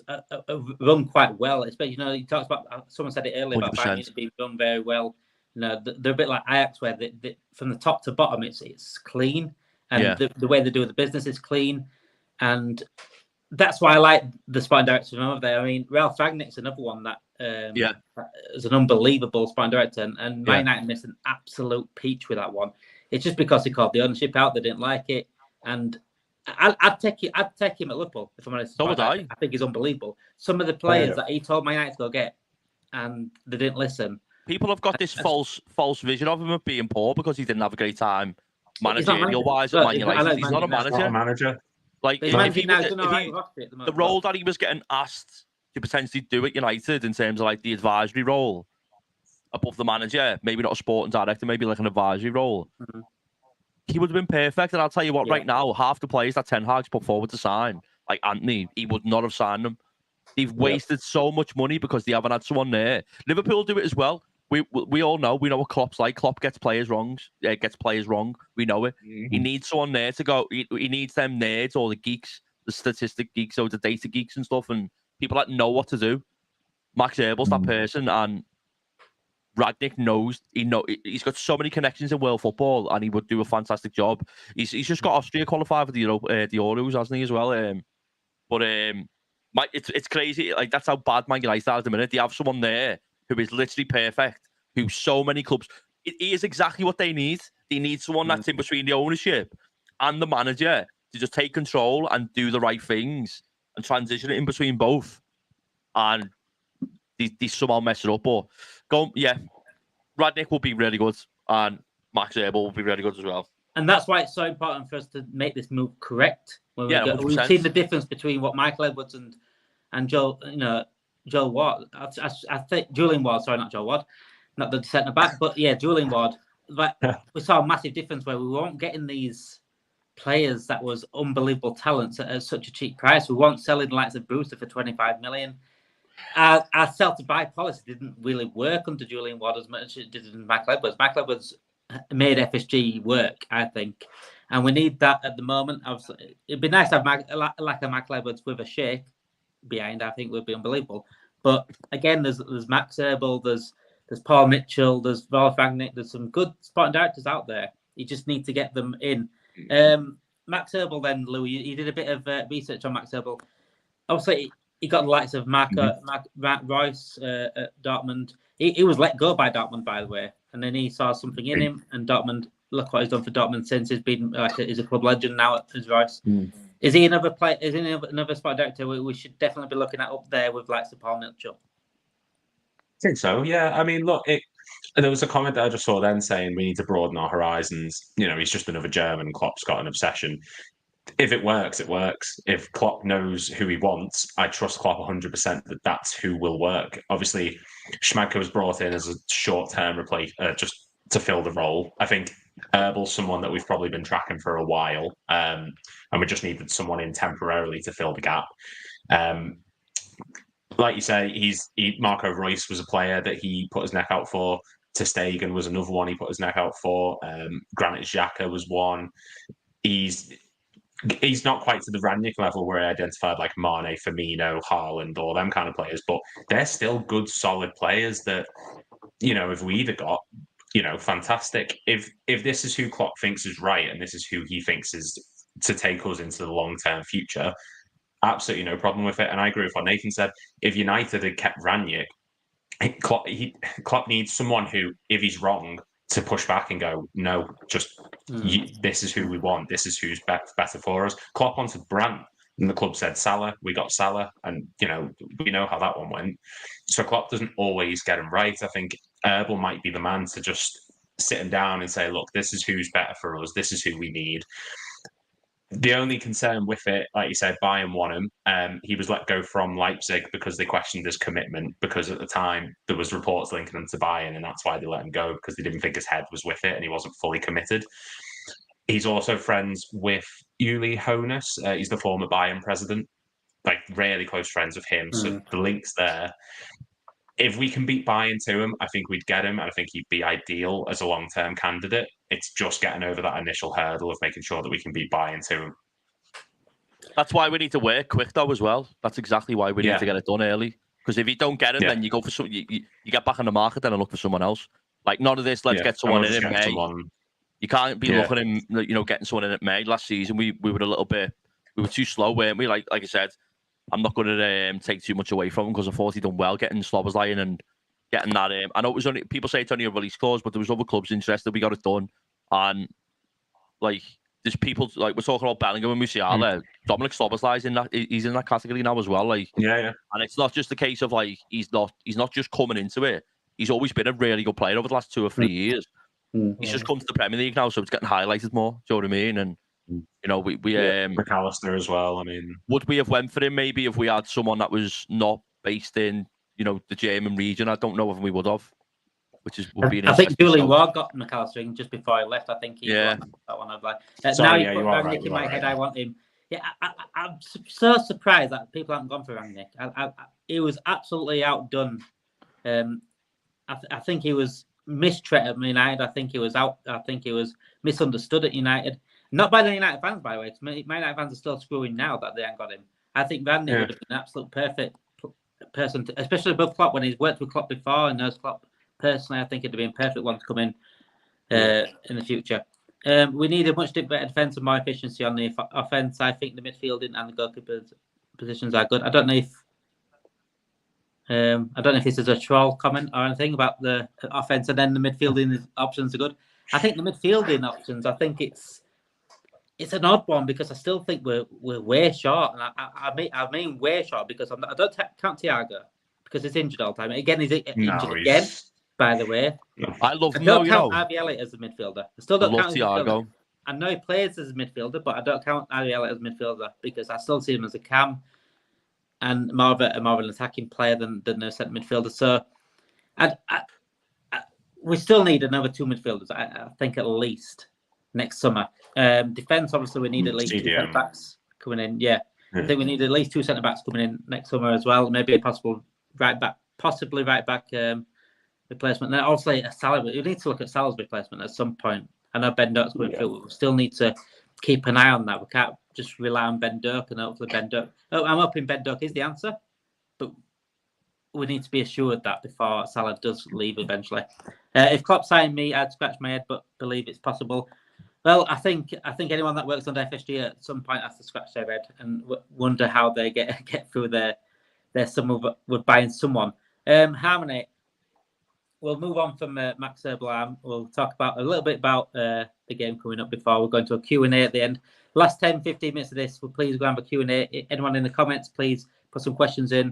run quite well, especially, you talked about, someone said it earlier, 100%. About Bayern Munich being run very well. They're a bit like Ajax, where they, from the top to bottom, it's clean, and the way they do the business is clean, and that's why I like the sporting director over there. I mean, Ralph Rangnick's another one that is an unbelievable sporting director, and Man United missed an absolute peach with that one. It's just because he called the ownership out, they didn't like it, and I'd take him at Liverpool if I'm honest. So would I. I think he's unbelievable. Some of the players that he told Man United to go get, and they didn't listen. People have got this false vision of him of being poor because he didn't have a great time managerial wise at Man United. He's not a manager. Not a manager. Like the role that he was getting asked to potentially do at United in terms of like the advisory role above the manager, maybe not a sporting director, maybe like an advisory role. Mm-hmm. He would have been perfect. And I'll tell you what, right now, half the players that Ten Hag's put forward to sign, like Anthony, he would not have signed them. They've wasted so much money because they haven't had someone there. Liverpool do it as well. We all know. We know what Klopp's like. Klopp gets players wrong. We know it. Mm-hmm. He needs someone there to go. He needs them nerds or the geeks, the statistic geeks or the data geeks and stuff, and people that know what to do. Max Eberl's that person, and Rangnick knows. He's got so many connections in world football, and he would do a fantastic job. He's just got Austria qualified for the Euros, hasn't he, as well? It's crazy. Like that's how bad Man United are at the minute. They have someone there who is literally perfect. Who so many clubs. He is exactly what they need. They need someone that's in between the ownership and the manager to just take control and do the right things and transition it in between both. And they somehow mess it up. But Rangnick will be really good, and Max Eberl will be really good as well. And that's why it's so important for us to make this move correct. We've seen the difference between what Michael Edwards and Joe Ward. I think Julian Ward. Sorry, not Joe Ward, not the centre back, but Julian Ward. Like we saw a massive difference where we weren't getting these players that was unbelievable talents at such a cheap price. We weren't selling the likes of Brewster for 25 million. Our sell to buy policy didn't really work under Julian Ward as much as it did in Michael Edwards. Michael Edwards made FSG work, I think, and we need that at the moment. Obviously, it'd be nice to have like a Michael Edwards with a shake behind. I think would be unbelievable. But again, there's Max Eberl, there's Paul Mitchell, there's Ralph Rangnick, there's some good sporting directors out there. You just need to get them in. Max Eberl, then Louis, you did a bit of research on Max Eberl. Obviously, he got the likes of Mark Royce at Dortmund. He was let go by Dortmund, by the way, and then he saw something in him. And Dortmund, look what he's done for Dortmund since. He's been he's a club legend now as Royce. Is he another player? Is he another sport director we should definitely be looking at up there with likes of Paul Mitchell? I think so. Yeah. I mean, look, there was a comment that I just saw then saying we need to broaden our horizons. He's just another German. Klopp's got an obsession. If it works, it works. If Klopp knows who he wants, I trust Klopp 100% that that's who will work. Obviously, Schmadtke was brought in as a short-term replace, just to fill the role. I think Erbel's someone that we've probably been tracking for a while, and we just needed someone in temporarily to fill the gap. Like you say, Marco Reus was a player that he put his neck out for. Ter Stegen was another one he put his neck out for. Granit Xhaka was one. He's not quite to the Rangnick level where I identified like Mane, Firmino, Haaland, all them kind of players, but they're still good, solid players that, if we either got, fantastic. If this is who Klopp thinks is right and this is who he thinks is to take us into the long-term future, absolutely no problem with it. And I agree with what Nathan said. If United had kept Ranić, Klopp needs someone who, if he's wrong, to push back and go, no, this is who we want. This is who's better for us. Klopp wanted Brandt, and the club said Salah. We got Salah, and we know how that one went. So Klopp doesn't always get him right. I think Eberl might be the man to just sit him down and say, look, this is who's better for us. This is who we need. The only concern with it, like you said, Bayern won him. He was let go from Leipzig because they questioned his commitment, because at the time there was reports linking him to Bayern, and that's why they let him go, because they didn't think his head was with it and he wasn't fully committed. He's also friends with Uli Hoeneß. He's the former Bayern president, like really close friends with him. So the link's there. If we can beat Bayern to him, I think we'd get him. I think he'd be ideal as a long-term candidate. It's just getting over that initial hurdle of making sure that we can beat Bayern to him. That's why we need to work quick, though, as well. That's exactly why we need to get it done early. Because if you don't get him, then you go for some. You get back on the market then and look for someone else. Like, none of this. Let's get someone in May. You can't be looking at him, getting someone in at May. Last season, we were a little bit. We were too slow, weren't we? Like I said. I'm not going to take too much away from him, because I thought he done well getting Sloboslai and getting that. I know it was only, people say it's only a release clause, but there was other clubs interested. We got it done, and like there's people like we're talking about Bellingham and Musiala. Dominic Sloboslai's in that. He's in that category now as well. Like and it's not just a case of like he's not just coming into it. He's always been a really good player over the last 2 or 3 years. He's just come to the Premier League now, so it's getting highlighted more. Do you know what I mean? And we McAllister as well. I mean, would we have went for him maybe if we had someone that was not based in the German region? I don't know if we would have. Would be. I think Julian Ward got McAllister just before I left. I think he got that one. I'd like. Now you put Rangnick in my head. I want him. Yeah, I'm so surprised that people haven't gone for Rangnick. He was absolutely outdone. I think he was mistreated at United. I think he was misunderstood at United. Not by the United fans, by the way. My United fans are still screwing now that they ain't got him. I think Rangnick would have been an absolute perfect person, especially above Klopp, when he's worked with Klopp before and knows Klopp personally. I think it'd have been a perfect one to come in the future. We need a much better defence and more efficiency on the offence. I think the midfielding and the goalkeeper positions are good. I don't know if this is a troll comment or anything about the offence and then the midfielding options are good. I think the midfielding options, I think it's an odd one, because I still think we're way short, and I mean way short, because I don't count Thiago because he's injured all the time. Again, he's injured again. By the way, I love. I don't count RB Elliott as a midfielder. I still don't count Thiago. I know he plays as a midfielder, but I don't count RB Elliott as a midfielder, because I still see him as a cam and more of an attacking player than a centre midfielder. So, we still need another 2 midfielders. I think at least next summer. Defence, obviously, we need at least 2 centre backs coming in. Yeah, I think we need at least 2 centre backs coming in next summer as well. Maybe a possible possibly right back replacement. And also a Salah. We need to look at Salah's replacement at some point. I know Ben Doak's going through. We still need to keep an eye on that. We can't just rely on Ben Doak, and hopefully Ben Doak. I'm hoping Ben Doak is the answer, but we need to be assured that before Salah does leave eventually. If Klopp signed me, I'd scratch my head, but believe it's possible. Well, I think anyone that works under FSG at some point has to scratch their head and wonder how they get through their summer with buying someone. Harmony. We'll move on from Max Eberl. We'll talk a little bit about the game coming up before we're going to a Q&A at the end. Last 10-15 minutes of this, we'll please go and have a Q&A. Anyone in the comments, please put some questions in.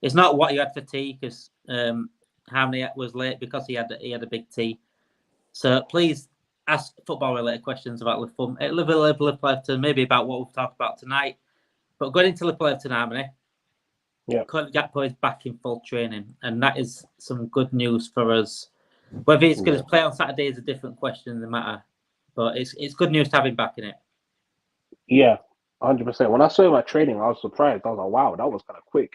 It's not what you had for tea, because Harmony was late because he had a big tea. So please ask football-related questions about Liverpool, Everton, maybe about what we've talked about tonight. But going into Liverpool, Everton, Harmony, Cody Gakpo is back in full training, and that is some good news for us. Whether he's going to play on Saturday is a different question in the matter, but it's good news to have him back in it. Yeah, 100%. When I saw him at training, I was surprised. I was like, wow, that was kind of quick.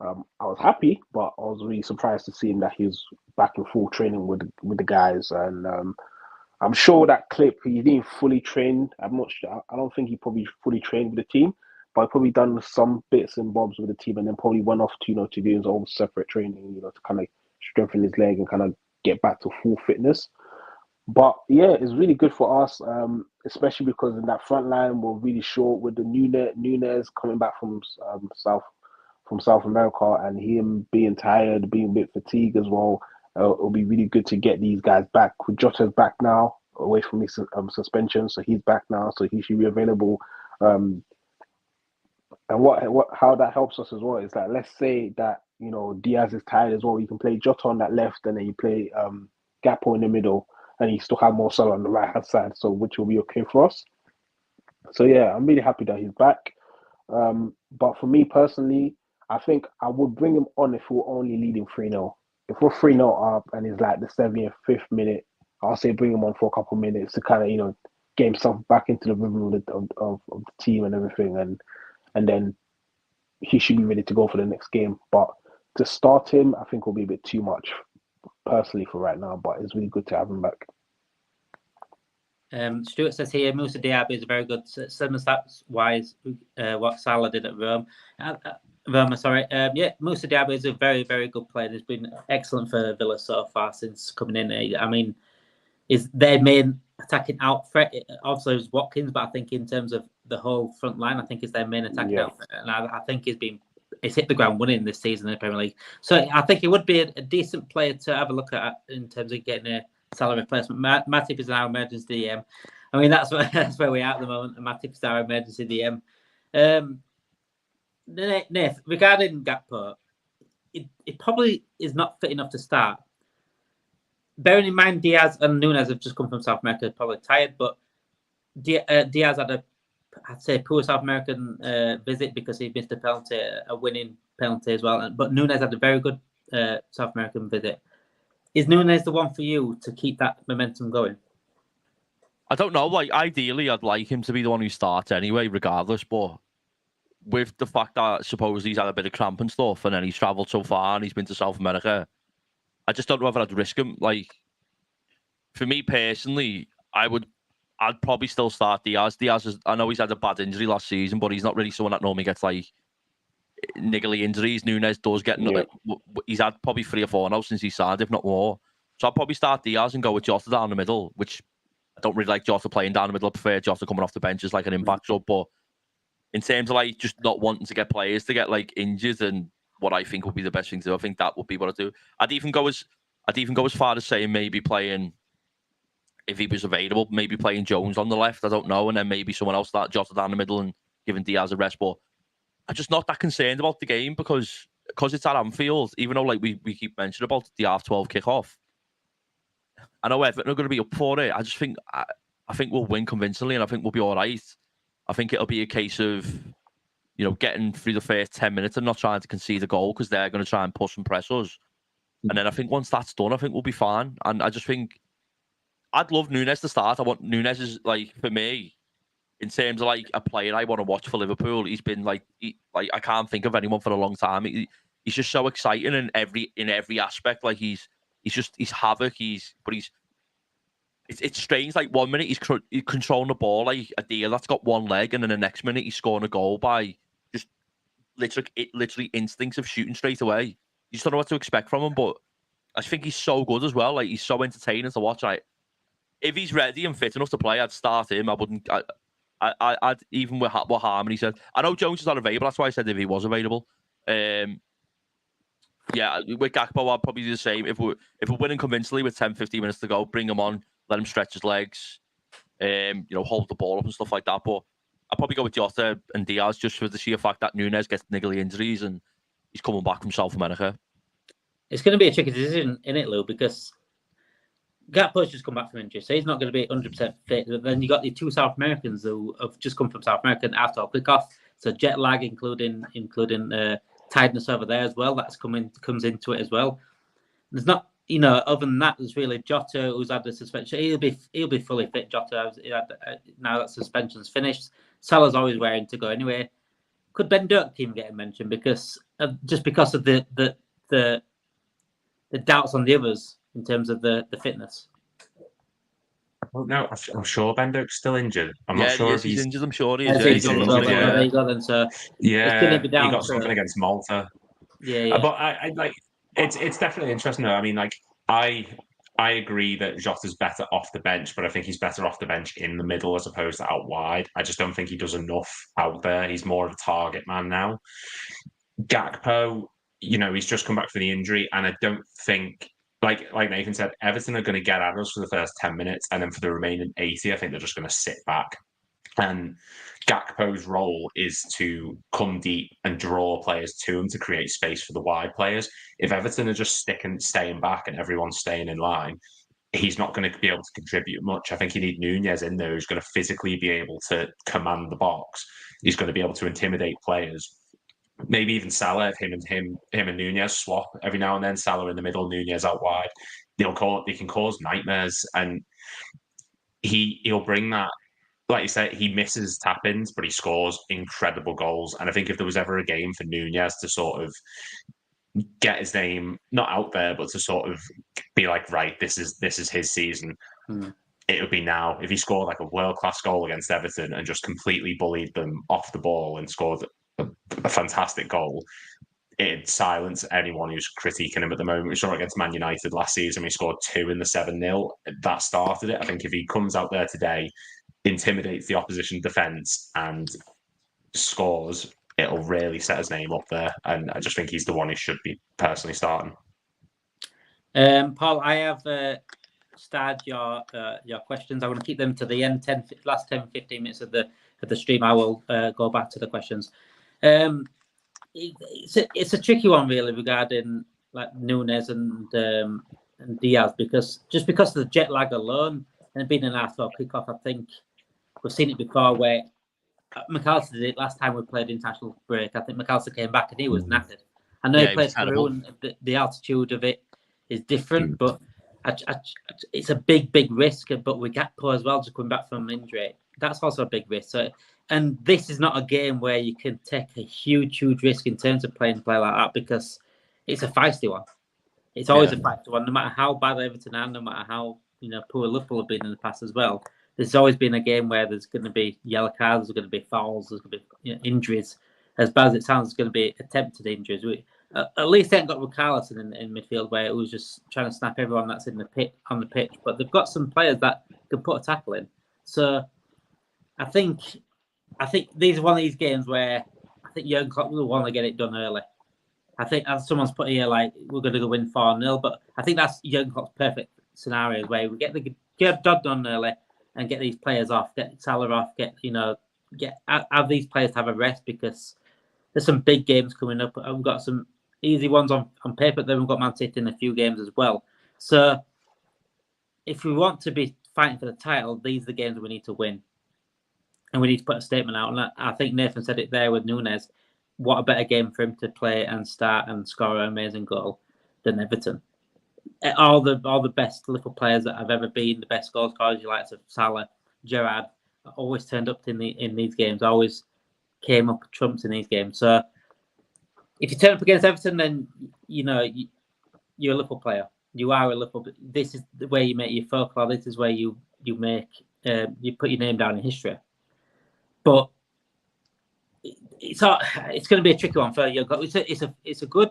I was happy, but I was really surprised to see him that he was back in full training with the guys. And I'm sure that clip, he didn't fully train. I'm not sure. I don't think he probably fully trained with the team, but he probably done some bits and bobs with the team, and then probably went off to to do his own separate training, to kind of strengthen his leg and kind of get back to full fitness. But yeah, it's really good for us, especially because in that front line we're really short with the Nunes coming back from South America and him being tired, being a bit fatigued as well. It'll be really good to get these guys back. With Jota's back now, away from his suspension, so he's back now, so he should be available. And what how that helps us as well is that let's say that Diaz is tired as well. You can play Jota on that left, and then you play Gakpo in the middle, and you still have Mo Salah on the right hand side, so which will be okay for us. So yeah, I'm really happy that he's back. But for me personally, I think I would bring him on if we're only leading 3-0. If we're 3-0 up and it's like the 75th minute, I'll say bring him on for a couple of minutes to kind of get himself back into the rhythm of the team and everything, and then he should be ready to go for the next game. But to start him, I think will be a bit too much personally for right now, but it's really good to have him back. Stuart says here, Moussa Diaby is a very good, similar stats-wise, what Salah did at Roma. Yeah, Moussa Diaby is a very, very good player. He's been excellent for Villa so far since coming in. I mean, is their main attacking out threat. Obviously, it was Watkins, but I think in terms of the whole front line, I think is their main attacking out threat. And I think he's hit the ground running this season in the Premier League. So I think he would be a decent player to have a look at in terms of getting a salary replacement. Matip is our emergency DM. I mean, that's where we are at the moment. Matip is our emergency DM. Nath, regarding Gakpo, it probably is not fit enough to start. Bearing in mind, Diaz and Nunes have just come from South America, probably tired, but Diaz had I'd say, poor South American visit because he missed a penalty, a winning penalty as well. But Nunes had a very good South American visit. Is Nunes the one for you to keep that momentum going? I don't know. Like, ideally, I'd like him to be the one who starts anyway, regardless. But with the fact that supposedly he's had a bit of cramp and stuff, and then he's travelled so far and he's been to South America, I just don't know if I'd risk him. Like, for me personally, I'd probably still start Diaz. I know he's had a bad injury last season, but he's not really someone that normally gets like niggly injuries. Nunes does get. He's had probably 3 or 4 now since he signed, if not more. So I'd probably start Diaz and go with Jota down the middle, which I don't really like Jota playing down the middle. I prefer Jota coming off the bench as like an impact sub. But in terms of like just not wanting to get players to get like injured and what I think would be the best thing to do, I think that would be what I'd do. I'd even go as far as saying maybe playing, if he was available, maybe playing Jones on the left, I don't know, and then maybe someone else start Jota down the middle and giving Diaz a rest. But I'm just not that concerned about the game because it's at Anfield, even though like we keep mentioning about the 12:30 kickoff. I know Everton are going to be up for it. I just think I think we'll win convincingly, and I think we'll be all right. I think it'll be a case of, getting through the first 10 minutes and not trying to concede a goal because they're going to try and push and press us. And then I think once that's done, I think we'll be fine. And I just think I'd love Nunes to start. I want Nunes is like, for me, in terms of like a player I want to watch for Liverpool. He's been like I can't think of anyone for a long time. He's just so exciting in every aspect. Like he's havoc. It's strange. Like 1 minute he's controlling the ball like a deer that's got one leg, and then the next minute he's scoring a goal by just literally instincts of shooting straight away. You just don't know what to expect from him. But I think he's so good as well. Like he's so entertaining to watch. Like if he's ready and fit enough to play, I'd start him. I wouldn't. I'd even with what Harmony said. I know Jones is not available. That's why I said if he was available. Yeah, with Gakpo, I'd probably do the same. If we're winning convincingly with 10-15 minutes to go, bring him on, let him stretch his legs, hold the ball up and stuff like that. But I'd probably go with Jota and Diaz just for the sheer fact that Nunes gets niggly injuries and he's coming back from South America. It's going to be a tricky decision, innit, Lou? Because Gakpo's just come back from injury, so he's not going to be 100% fit. But then you got the 2 South Americans who have just come from South America after a quick off. So jet lag, including tiredness over there as well. Comes into it as well. There's not, other than that, there's really Jota who's had the suspension. He'll be fully fit. Jota, now that suspension's finished. Salah's always wearing to go anyway. Could Ben Dirk team get mentioned because of the doubts on the others in terms of the fitness? No, I'm sure Ben Dirk's still injured. I'm not sure if he's injured. I'm sure he is. There you go then. So yeah, he got something against Malta. Yeah. But I like it's definitely interesting though. I mean, like I I agree that Jota's better off the bench, but I think he's better off the bench in the middle as opposed to out wide. I just don't think he does enough out there. He's more of a target man now. Gakpo, he's just come back from the injury, and I don't think, like Nathan said, Everton are going to get at us for the first 10 minutes, and then for the remaining 80, I think they're just going to sit back. And Gakpo's role is to come deep and draw players to him to create space for the wide players. If Everton are just staying back and everyone's staying in line, he's not going to be able to contribute much. I think you need Nunez in there who's going to physically be able to command the box. He's going to be able to intimidate players. Maybe even Salah, if him and Nunez swap every now and then. Salah in the middle, Nunez out wide. They can cause nightmares, and he'll bring that. Like you said, he misses tap-ins, but he scores incredible goals. And I think if there was ever a game for Nunez to sort of get his name not out there, but to sort of be like, right, this is his season. It would be now. If he scored like a world-class goal against Everton and just completely bullied them off the ball and scored a fantastic goal, it'd silence anyone who's critiquing him at the moment. We saw it against Man United last season. He scored 2 in the 7-0. That started it. I think if he comes out there today, intimidates the opposition defence and scores, it'll really set his name up there. And I just think he's the one who should be personally starting. Paul, I have started your questions. I want to keep them to the end. Last 10-15 minutes of the stream, I will go back to the questions. It's a tricky one really regarding like Nunez and Diaz, because of the jet lag alone and being an after kickoff, I think we've seen it before where McAllister did it last time we played international break. I think McAllister came back and he was knackered. I know he played through and the altitude of it is different, but it's a big risk. But with Gakpo as well, just coming back from injury, that's also a big risk. So, and this is not a game where you can take a huge risk in terms of playing a play like that, because it's a feisty one. It's always a feisty one, no matter how bad Everton are, no matter how poor Liverpool have been in the past as well. There's always been a game where there's going to be yellow cards, there's going to be fouls, there's going to be injuries. As bad as it sounds, there's going to be attempted injuries. At least they haven't got Richarlison in midfield where it was just trying to snap everyone that's in the pitch on the pitch. But they've got some players that can put a tackle in. So I think these are one of these games where I think Jurgen Klopp will want to get it done early. I think, as someone's put here, like, we're going to go win 4-0, but I think that's Jurgen Klopp's perfect scenario where we get the job done early and get these players off, get Salah off, have these players have a rest, because there's some big games coming up. We've got some easy ones on paper, then we've got Man City in a few games as well. So if we want to be fighting for the title, these are the games we need to win. And we need to put a statement out. And I think Nathan said it there with Nunez. What a better game for him to play and start and score an amazing goal than Everton. All the best Liverpool players that have ever been, the best goal scorers, you like of Salah, Gerrard, always turned up in these games, always came up trumps in these games. So if you turn up against Everton, then you're a Liverpool player. You are a Liverpool. This is the way you make your folklore. This is where you make you put your name down in history. But it's going to be a tricky one for you. It's a good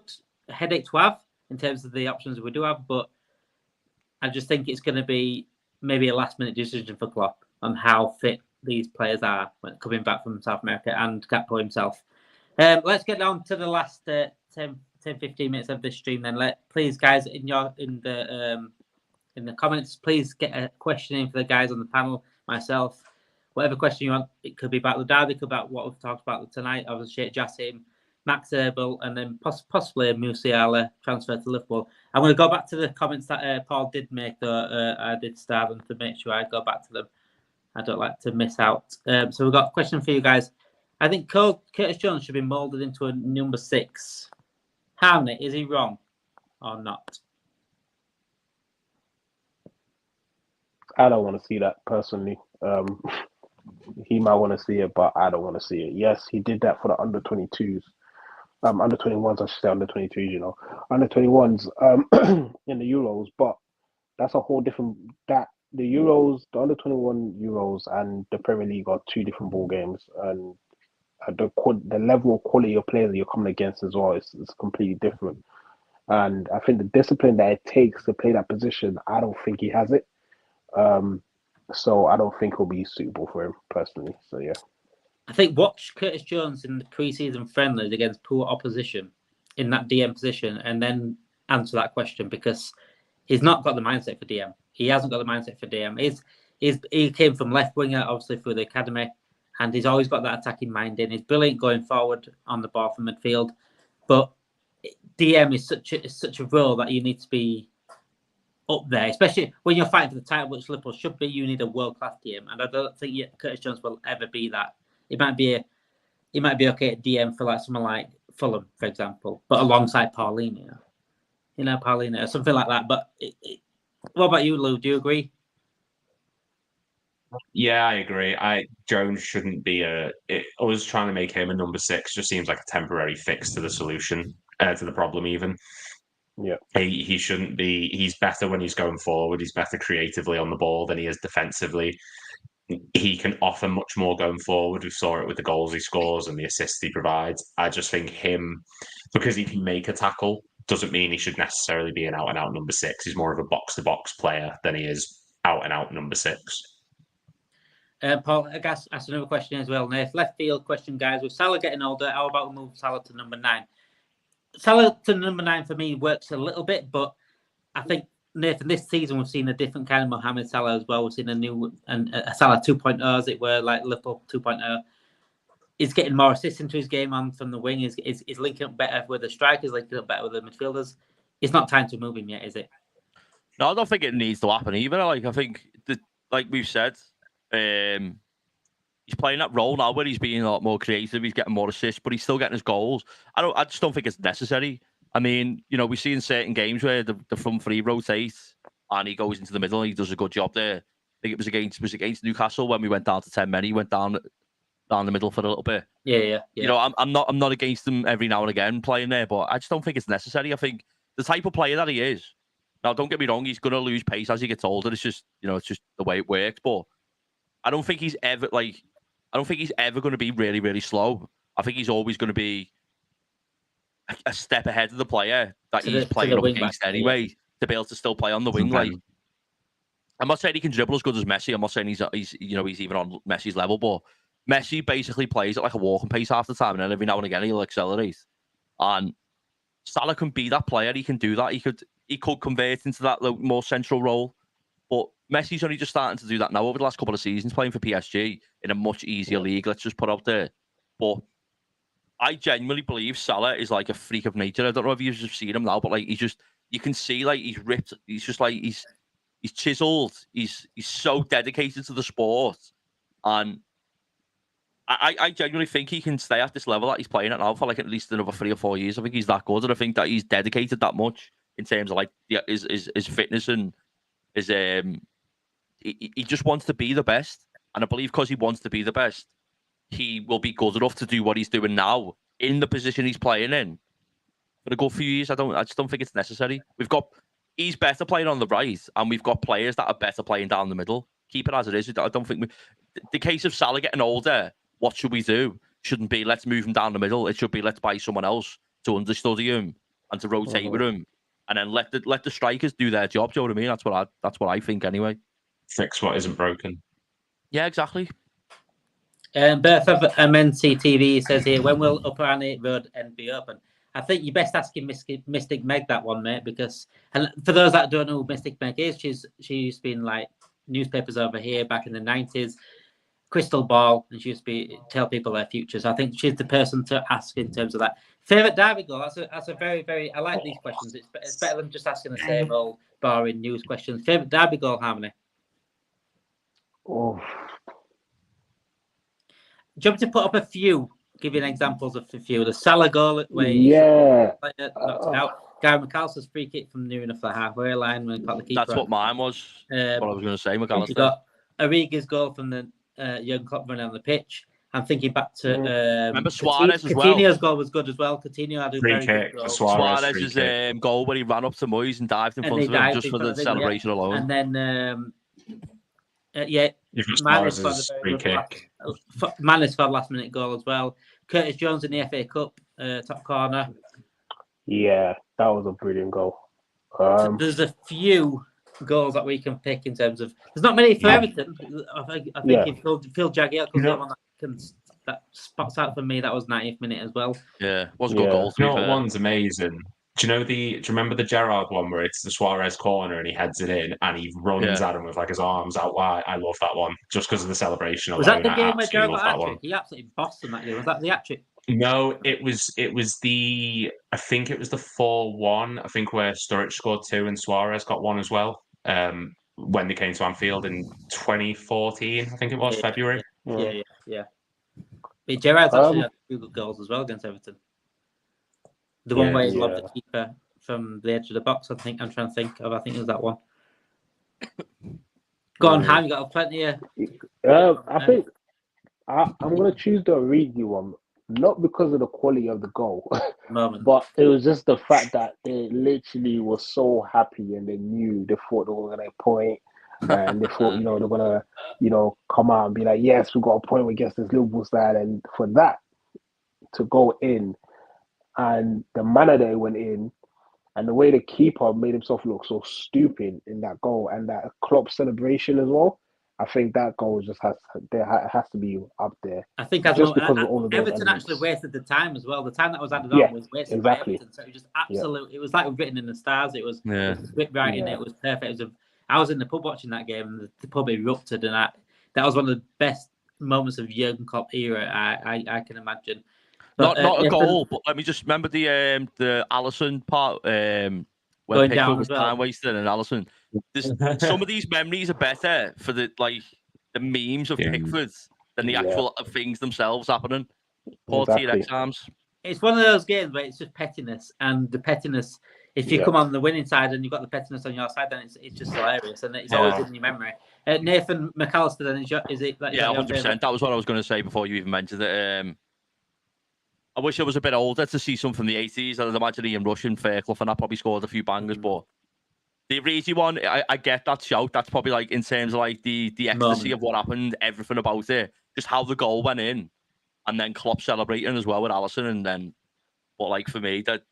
headache to have in terms of the options we do have, but I just think it's going to be maybe a last-minute decision for Klopp on how fit these players are when coming back from South America, and Gakpo himself. Let's get down to the last 10-15 minutes of this stream. Then, please, guys, in the comments, please get a question in for the guys on the panel, myself. Whatever question you want, it could be about the derby, it could be about what we've talked about tonight. Obviously, Jassim, Max Eberl, and then possibly Musiala transfer to Liverpool. I'm going to go back to the comments that Paul did make, though. I did start them to make sure I go back to them. I don't like to miss out. So we've got a question for you guys. I think Curtis Jones should be moulded into a number 6. Harmony, is he wrong or not? I don't want to see that personally. He might want to see it, but I don't want to see it. Yes, he did that for the under 22s. Under 21s, I should say under 22s, under 21s in the Euros, but that's a whole different, the Euros, the under 21 Euros and the Premier League are 2 different ball games, and the level of quality of players that you're coming against as well is completely different. And I think the discipline that it takes to play that position, I don't think he has it. So I don't think he'll be suitable for him personally. So yeah. I think watch Curtis Jones in the pre-season friendlies against poor opposition in that DM position, and then answer that question, because he's not got the mindset for DM. He hasn't got the mindset for DM. He came from left winger, obviously through the academy, and he's always got that attacking mind in. He's brilliant going forward on the ball from midfield, but DM is such a role that you need to be up there, especially when you're fighting for the title, which Liverpool should be. You need a world-class DM, and I don't think Curtis Jones will ever be that. It might be okay at DM for like someone like Fulham, for example, but alongside Paulinho, Paulinho, something like that. But what about you, Lou? Do you agree? Yeah, I agree. Jones shouldn't be us trying to make him a number 6 just seems like a temporary fix to the solution, to the problem even. Yeah. He shouldn't be. He's better when he's going forward. He's better creatively on the ball than he is defensively. He can offer much more going forward. We saw it with the goals he scores and the assists he provides. I just think him, because he can make a tackle, doesn't mean he should necessarily be an out-and-out number 6. He's more of a box-to-box player than he is out-and-out number 6. Paul, I guess ask another question as well. Nath, left field question, guys. With Salah getting older, how about we move Salah to number 9? Salah to number 9 for me works a little bit, but I think, Nathan, this season we've seen a different kind of Mohamed Salah as well. We've seen a Salah 2.0, as it were, like Liverpool 2.0. He's getting more assists into his game on from the wing. He's linking up better with the strikers, linking up better with the midfielders. It's not time to move him yet, is it? No, I don't think it needs to happen either. I think like we've said, he's playing that role now where he's being a lot more creative. He's getting more assists, but he's still getting his goals. I just don't think it's necessary. I mean, we see in certain games where the front three rotates and he goes into the middle and he does a good job there. I think it was against Newcastle when we went down to 10 men. He went down the middle for a little bit. Yeah. I'm not against him every now and again playing there, but I just don't think it's necessary. I think the type of player that he is. Now, don't get me wrong, he's going to lose pace as he gets older. It's just it's just the way it works. But I don't think he's ever going to be really, really slow. I think he's always going to be a step ahead of the player that he's playing up against anyway, to be able to still play on the wing. Like, I'm not saying he can dribble as good as Messi. I'm not saying he's even on Messi's level, but Messi basically plays at like a walking pace half the time, and then every now and again he'll accelerate. And Salah can be that player. He can do that. He could convert into that more central role. But Messi's only just starting to do that now over the last couple of seasons, playing for PSG in a much easier league, let's just put out there. But I genuinely believe Salah is like a freak of nature. I don't know if you've just seen him now, but like you can see like he's ripped. He's just like he's chiseled. He's so dedicated to the sport, and I genuinely think he can stay at this level that he's playing at now for like at least another 3 or 4 years. I think he's that good, and I think that he's dedicated that much in terms of like his fitness and his he just wants to be the best, and I believe because he wants to be the best, he will be good enough to do what he's doing now in the position he's playing in for a good few years. I just don't think it's necessary. He's better playing on the right, and we've got players that are better playing down the middle. Keep it as it is. I don't think the case of Salah getting older. What should we do? Shouldn't be let's move him down the middle. It should be let's buy someone else to understudy him and to rotate with him, and then let the strikers do their job. Do you know what I mean? That's what I think anyway. Fix what isn't broken. Yeah, exactly. Birth of MNC TV says here, when will Upper Annie Road end be open? I think you're best asking Mystic Meg that one, mate, because, and for those that don't know who Mystic Meg is, she's been like newspapers over here back in the 90s, crystal ball, and she used to tell people their futures. I think she's the person to ask in terms of that. Favorite derby goal? That's a very, very. I like these questions. It's better than just asking the same old boring news questions. Favorite derby goal, Harmony? Oh. Do you want me to put up a few? Give you examples of a few. The Salah goal where knocked it out. Gary McAllister's free kick from near enough the halfway line when he caught the keeper. That's what mine was. What I was going to say, McAllister. You got Origi's goal from the Jurgen Klopp running on the pitch. I'm thinking back to remember Suarez as well. Coutinho's goal was good as well. Coutinho had a very good goal. Suarez's goal where he ran up to Moyes and dived in front of him just for the celebration alone. And then Suarez's free kick. Mane scored last minute goal as well. Curtis Jones in the FA Cup top corner. Yeah, that was a brilliant goal. There's a few goals that we can pick in terms of. There's not many for Everton. I think if Phil Jagielka's the one that spots out for me. That was 90th minute as well. Yeah, was a good goal. You know what one's amazing? Do you remember the Gerrard one where it's the Suarez corner and he heads it in and he runs at him with like his arms out wide? I love that one just because of the celebration. Was that the game where Gerrard got hat-trick? He absolutely bossed him that game. Was that the hat-trick? No, it was the. I think it was the 4-1. I think where Sturridge scored 2 and Suarez got 1 as well. When they came to Anfield in 2014, I think it was February. Yeah. But Gerrard's actually had 2 good goals as well against Everton. The one where he lobbed the keeper from the edge of the box. I think I'm trying to think of. I think it was that one. Go on, Han. You got plenty of. I think I'm going to choose the Origi one. Not because of the quality of the goal, but it was just the fact that they literally were so happy and they thought they were going to point, and they thought, they're going to, come out and be like, yes, we got a point against this Liverpool side, and for that to go in, and the manner that it went in, and the way the keeper made himself look so stupid in that goal, and that Klopp celebration as well. I think that goal just has to be up there. I think just because of all of Everton actually wasted the time as well. The time that was added on was wasted by Everton. So it was just absolute. It was like written in the stars. It was script writing. It was perfect. I was in the pub watching that game, and the pub erupted, and that was one of the best moments of Jurgen Klopp era I can imagine. But, not a goal, but let me just remember the Alisson part when Pickford was time wasted and Alisson. Some of these memories are better for the memes of Pickford than the actual things themselves happening. Poor exams. It's one of those games where it's just pettiness, and the pettiness. If you come on the winning side and you've got the pettiness on your side, then it's just hilarious, and it's always in your memory. Nathan McAllister, then is it? 100%. That was what I was going to say before you even mentioned it. I wish I was a bit older to see some from the 80s. I'd imagine Ian Rush and Fairclough, and I probably scored a few bangers, but the Origi one, I get that shout. That's probably like in terms of like the ecstasy of what happened, everything about it, just how the goal went in, and then Klopp celebrating as well with Alisson, and then, but like for me, that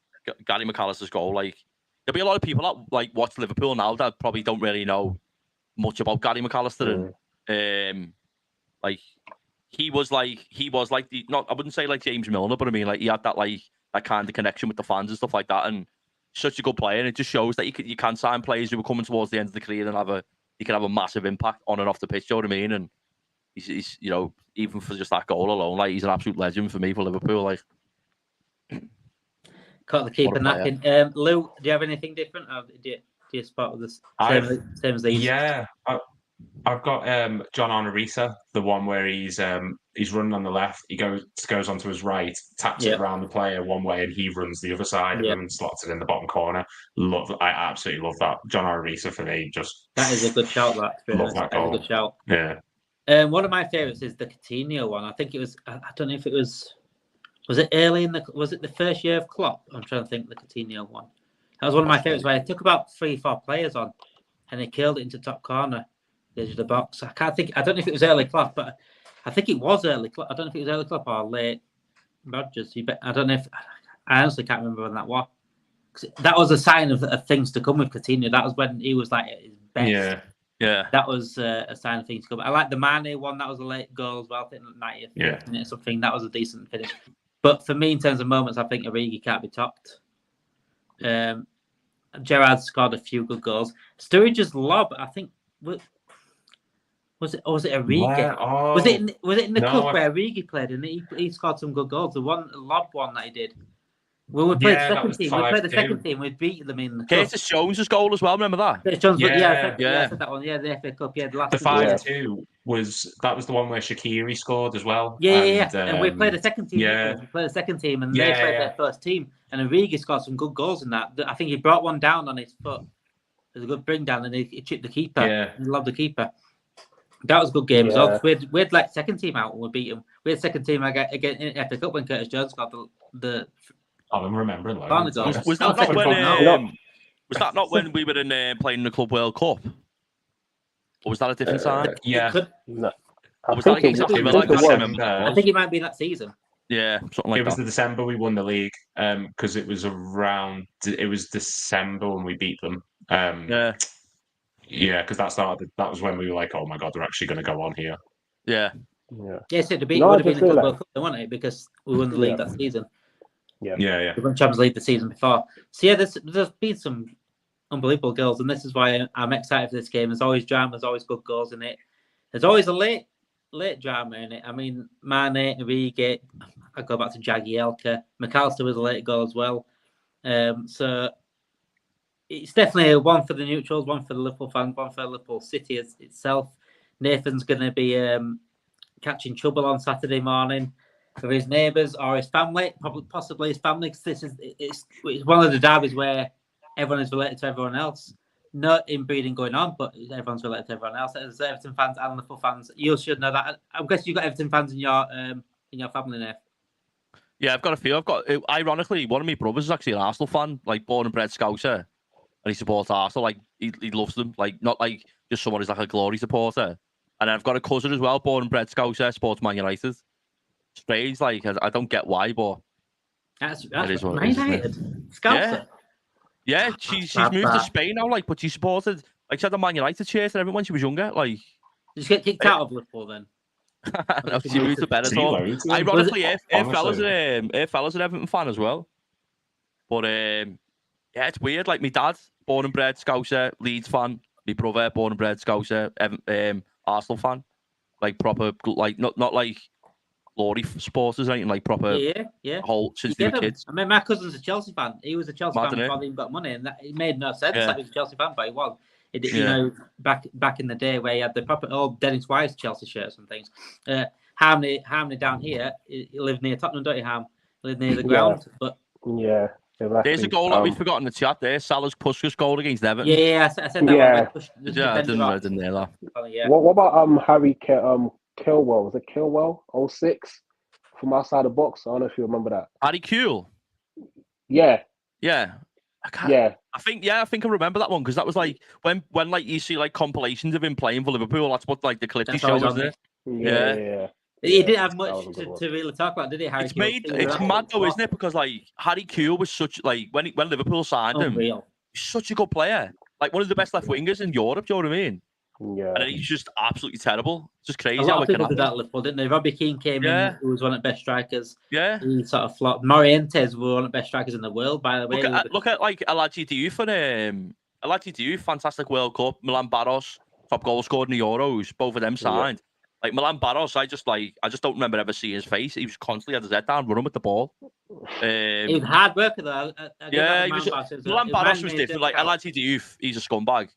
Gary McAllister's goal, like there'll be a lot of people that like watch Liverpool now that probably don't really know much about Gary McAllister, and like. He was like the I wouldn't say like James Milner, but I mean like he had that kind of connection with the fans and stuff like that, and such a good player. And it just shows that you can sign players who are coming towards the end of the career and he can have a massive impact on and off the pitch. You know what I mean? And he's even for just that goal alone, like he's an absolute legend for me for Liverpool. Like caught the keeper napping. Lou, do you have anything different? Or do you spot with this same as these? Yeah. I've got John Arnorisa, the one where he's running on the left. He goes onto his right, taps it around the player one way, and he runs the other side of him and slots it in the bottom corner. I absolutely love that. John Arnorisa for me, that is a good shout. Love that goal. That is a good shout. Yeah. One of my favourites is the Coutinho one. I think it was. I don't know if it was. Was it early Was it the first year of Klopp? I'm trying to think. The Coutinho one. That was one of my favourites. Where he took about 3-4 players on, and he killed it into top corner. The edge of the box. I don't know if it was early Klopp, but I think it was early Klopp. I don't know if it was early Klopp or late Rodgers. I don't know if I honestly can't remember when that was. That was a sign of things to come with Coutinho. That was when he was like at his best. Yeah. That was a sign of things to come. I like the Mane one. That was a late goal as well. I think 90th minute or something. That was a decent finish. But for me, in terms of moments, I think Origi can't be topped. Gerrard scored a few good goals. Sturridge's lob, I think. Was it Origi? Was it in the cup where Origi played and he scored some good goals? The lob one that he did. Well, we played the second team. We played the second team. We beat them in the cup. Curtis Jones' goal as well. Remember that? Curtis Jones, I said that one. Yeah, the FA Cup. Yeah, the 5-2 was the one where Shaqiri scored as well. And we played the second team. We played the second team, and they played their first team. And Origi scored some good goals in that. I think he brought one down on his foot. It was a good bring down, and he chipped the keeper. Yeah, he loved the keeper. That was a good game as well. We had like second team out and we beat them. We had second team again in FA Cup when Curtis Jones got the I'm remembering. Was that not when we were in playing the Club World Cup? Or was that a different time? Yeah. No. I think it might be that season. Yeah, something like It was that. the December we won the league, because it was December when we beat them. Yeah, Yeah, because that was when we were like, oh my god, they're actually going to go on here. yeah. Yeah. Yeah, so it No, would I have been just a feel Club like- World Cup, wouldn't it? Because we won the league Yeah. that season. Yeah. We won Champions League the season before. So yeah, there's been some unbelievable goals, and this is why I'm excited for this game. There's always drama, there's always good goals in it. There's always a late drama in it. I mean, Mane, Origi, I go back to Jagielka. McAllister was a late goal as well. So it's definitely one for the neutrals, one for the Liverpool fans, one for Liverpool City itself. Nathan's going to be catching trouble on Saturday morning for his neighbours or his family, possibly his family. Because it's one of the derbies where everyone is related to everyone else. No inbreeding going on, but everyone's related to everyone else. As Everton fans and Liverpool fans, you should know that. I'm guessing you've got Everton fans in your family now. Yeah, I've got a few. Ironically, one of my brothers is actually an Arsenal fan, like born and bred Scouser, and he supports Arsenal. Like he loves them, like not like just someone who's like a glory supporter. And then I've got a cousin as well, born and bred Scouser, supports Man United. Strange, like I don't get why, but That's is what Man it is, isn't it? United. Scouser. Yeah, she's moved to Spain now, like, but she supported, like, she had a Man United shirt and everything when she was younger, like. Did she get kicked out of Liverpool then? No, she moved to Benetton. Ironically, her fella's an Everton fan as well. But yeah, it's weird. Like my dad, born and bred Scouser, Leeds fan. My brother, born and bred Scouser, Arsenal fan. Like proper, like not like glory supporters or anything. Like proper. Yeah. Whole since they were kids. I mean, my cousin's a Chelsea fan. He was a Chelsea fan before he even got money, and it made no sense. Like he was a Chelsea fan, but he was. You know, back in the day where he had the proper old Dennis Wise Chelsea shirts and things. Harmony down here, he lived near Tottenham, don't you, Ham? He lived near the ground. But yeah, exactly. There's a goal that we forgot in the chat there. Salah's Puskas goal against Everton. Yeah, I said that. Yeah. I didn't hear that. What about Harry Kilwell? Was it Kilwell? 06 from outside the box. I don't know if you remember that. Harry Kuehl. Yeah. I think I remember that one because that was like when like you see like compilations of him playing for Liverpool. That's what like the clip he showed, wasn't it? Yeah. He didn't have much to really talk about, did he? Harry It's mad though, isn't it? Because like Harry Kuehl was such like when Liverpool signed him, he's such a good player. Like one of the best left wingers in Europe. Do you know what I mean? Yeah. And he's just absolutely terrible. It's just crazy. A lot of people did that at Liverpool, didn't they? Robbie Keane came in, who was one of the best strikers. Yeah. He sort of flopped. Morientes were one of the best strikers in the world, by the way. Look at like Aladji Diouf and Aladji Diouf, fantastic World Cup. Milan Barros, top goal scored in the Euros. Both of them signed. Yeah. Like Milan Barros, I just don't remember ever seeing his face. He was constantly had his head down, running with the ball. He was a hard worker though. Milan Barros was different. Like Aladji Diouf, he's a scumbag.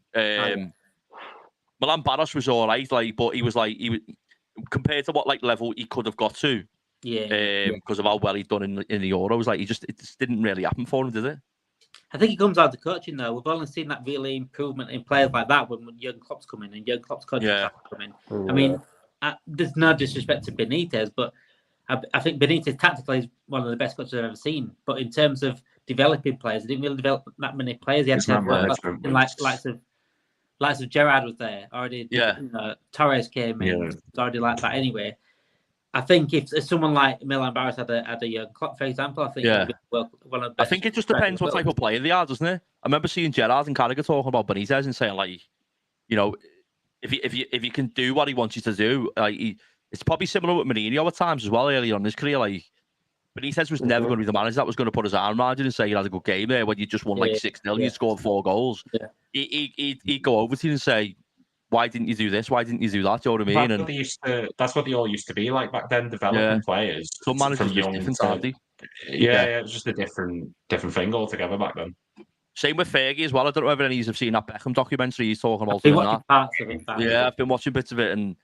Milan Barros was all right, like, but he was compared to what like level he could have got to. Because of how well he'd done in the Euros, like it just didn't really happen for him, did it? I think it comes out to coaching though. We've only seen that really improvement in players like that when Jurgen Klopp's come in and Jurgen Klopp's coaching come in. I mean, there's no disrespect to Benitez, but I think Benitez tactically is one of the best coaches I've ever seen. But in terms of developing players, he didn't really develop that many players. He had to likes of Gerrard was there already. Torres came in. It was already like that anyway. I think if someone like Milan Barros had a Jurgen Klopp, for example, I think one of the best. I think it just depends what type of player they are, doesn't it? I remember seeing Gerrard and Carragher talking about Benitez and saying like, you know, if you can do what he wants you to do, it's probably similar with Mourinho at times as well. Early on in his career, like Benitez was never going to be the manager that was going to put his arm around you and say you had a good game there when you just won like 6-0 and you scored 4 goals. Yeah. He'd go over to you and say, why didn't you do this? Why didn't you do that? Do you know what I mean? That's what they all used to be like back then, developing players. Some managers from young to... Yeah, it was just a different thing altogether back then. Same with Fergie as well. I don't know if any of you have seen that Beckham documentary he's talking about doing that. Parts of it, yeah, I've been watching bits of it, and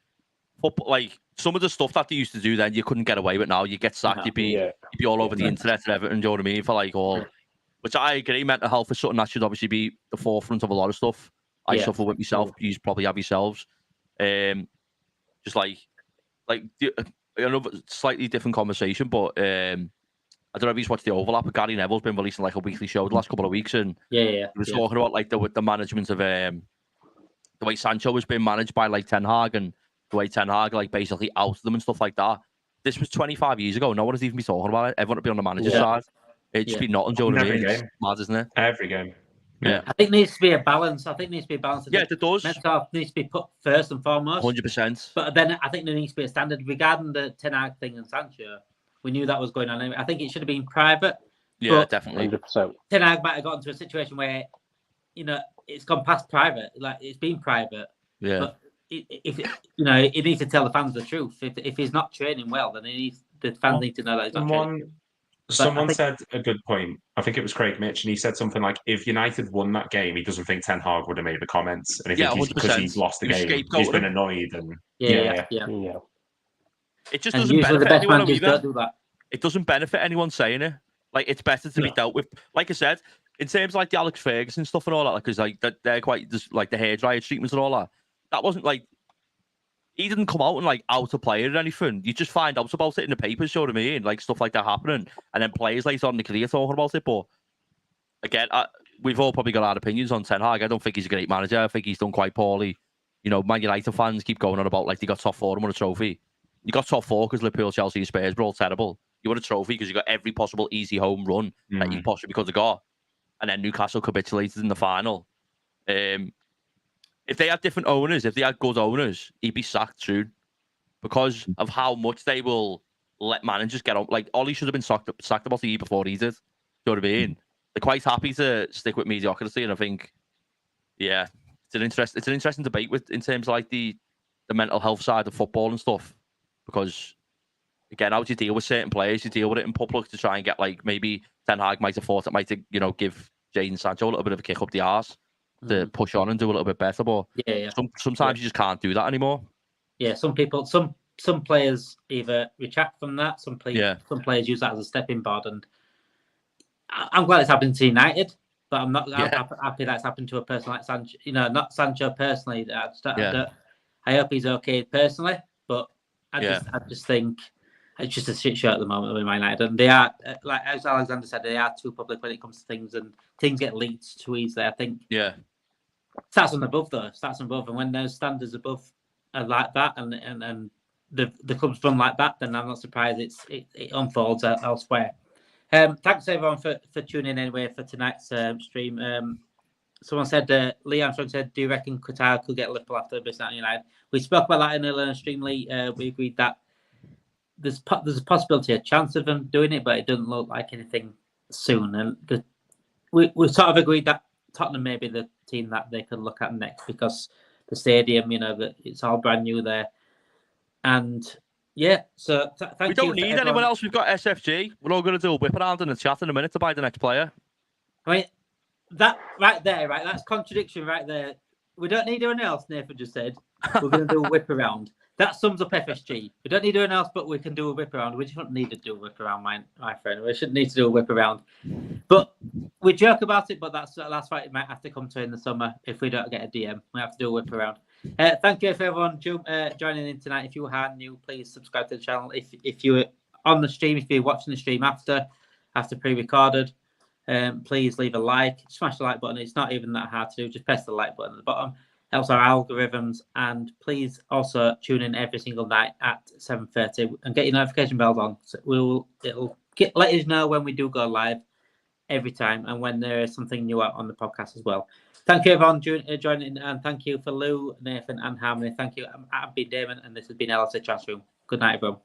like some of the stuff that they used to do then, you couldn't get away with now. You get sacked, you'd be all over the internet and everything. Do you know what I mean? For like all, which I agree, mental health is something that should obviously be the forefront of a lot of stuff. I suffer with myself. You probably have yourselves. Just like another slightly different conversation, but I don't know if you've watched the overlap. But Gary Neville's been releasing like a weekly show the last couple of weeks, and he was talking about like the management of the way Sancho was being managed by like Ten Hag, and the way Ten Hag like basically outed them and stuff like that. this was 25 years ago. No one would even be talking about it. Everyone would be on the manager's Yeah. side. It'd just be nothing. Do you know what I Every mean? It's game. mad, isn't it? Every game. Yeah. I think there needs to be a balance. I think it does. Mental health needs to be put first and foremost. 100%. But then I think there needs to be a standard regarding the Ten Hag thing and Sancho. We knew that was going on. I think it should have been private. Yeah, definitely. 100%. Ten Hag might have got into a situation where, it's gone past private. Like, it's been private. Yeah. But if he needs to tell the fans the truth. If he's not training well, then the fans need to know that he's not training. Someone said a good point. I think it was Craig Mitch, and he said something like, if United won that game, he doesn't think Ten Hag would have made the comments. And if because he's lost the game, he's been annoyed. And Yeah. It just doesn't benefit the best anyone managers either. don't do that. It doesn't benefit anyone saying it. Like, it's better to be dealt with. Like I said, in terms of like the Alex Ferguson stuff and all that, because like they're quite just like the hairdryer treatments and all that. That wasn't like, he didn't come out and like out a player or anything. You just find out about it in the papers, you know what I mean? Like stuff like that happening, and then players later on in the career talking about it. But again, we've all probably got our opinions on Ten Hag. I don't think he's a great manager. I think he's done quite poorly. Man United fans keep going on about like they got top 4 and won a trophy. You got top 4 because Liverpool, Chelsea, Spurs were all terrible. You won a trophy because you got every possible easy home run that you possibly could have got, and then Newcastle capitulated in the final. If they had different owners, if they had good owners, he'd be sacked soon because of how much they will let managers get on. Like, Ollie should have been sacked about the year before he did. Do you know what I mean? They're quite happy to stick with mediocrity, and I think, it's an interesting debate in terms of like the mental health side of football and stuff. Because, again, how do you deal with certain players? You deal with it in public to try and get, like, maybe Ten Hag might have thought it might, give Jadon Sancho a little bit of a kick up the arse to push on and do a little bit better, but sometimes you just can't do that anymore. Yeah, some players either retract from that. Some players use that as a stepping board, and I'm glad it's happened to United, but I'm not happy that's happened to a person like Sancho. Not Sancho personally. I hope he's okay personally, but I just think it's just a shit show at the moment with Man United, and they are, like as Alexander said, they are too public when it comes to things, and things get leaked too easily. I think. Yeah. Starts from above, and when those standards above are like that, and the clubs run like that, then I'm not surprised it unfolds elsewhere. Thanks everyone for tuning in anyway for tonight's stream. Someone said, Lee Armstrong said, do you reckon Qatar could get Liverpool after missing out on United? We spoke about that in the stream, Lee. We agreed that there's a possibility, a chance of them doing it, but it doesn't look like anything soon. And we sort of agreed that Tottenham may be the team that they could look at next because the stadium, it's all brand new there. And so thank you. We don't need anyone else. We've got SFG. We're all going to do a whip around in the chat in a minute to buy the next player. I mean, that right there, right? That's contradiction right there. We don't need anyone else, Nathan just said. We're going to do a whip around. That sums up FSG. We don't need anyone else, but we can do a whip around. We just don't need to do a whip around, my friend. We shouldn't need to do a whip around. But we joke about it, but that's why it might have to come to in the summer if we don't get a DM. We have to do a whip around. Thank you for everyone joining in tonight. If you are new, please subscribe to the channel. If you're on the stream, if you're watching the stream after pre-recorded, please leave a like. Smash the like button. It's not even that hard to do. Just press the like button at the bottom. Helps our algorithms, and please also tune in every single night at 7:30 and get your notification bells on. So it'll let us know when we do go live every time, and when there is something new out on the podcast as well. Thank you everyone joining, and thank you for Lou, Nathan, and Harmony. Thank you. I've been Damon, and this has been LFC Chat Room. Good night, everyone.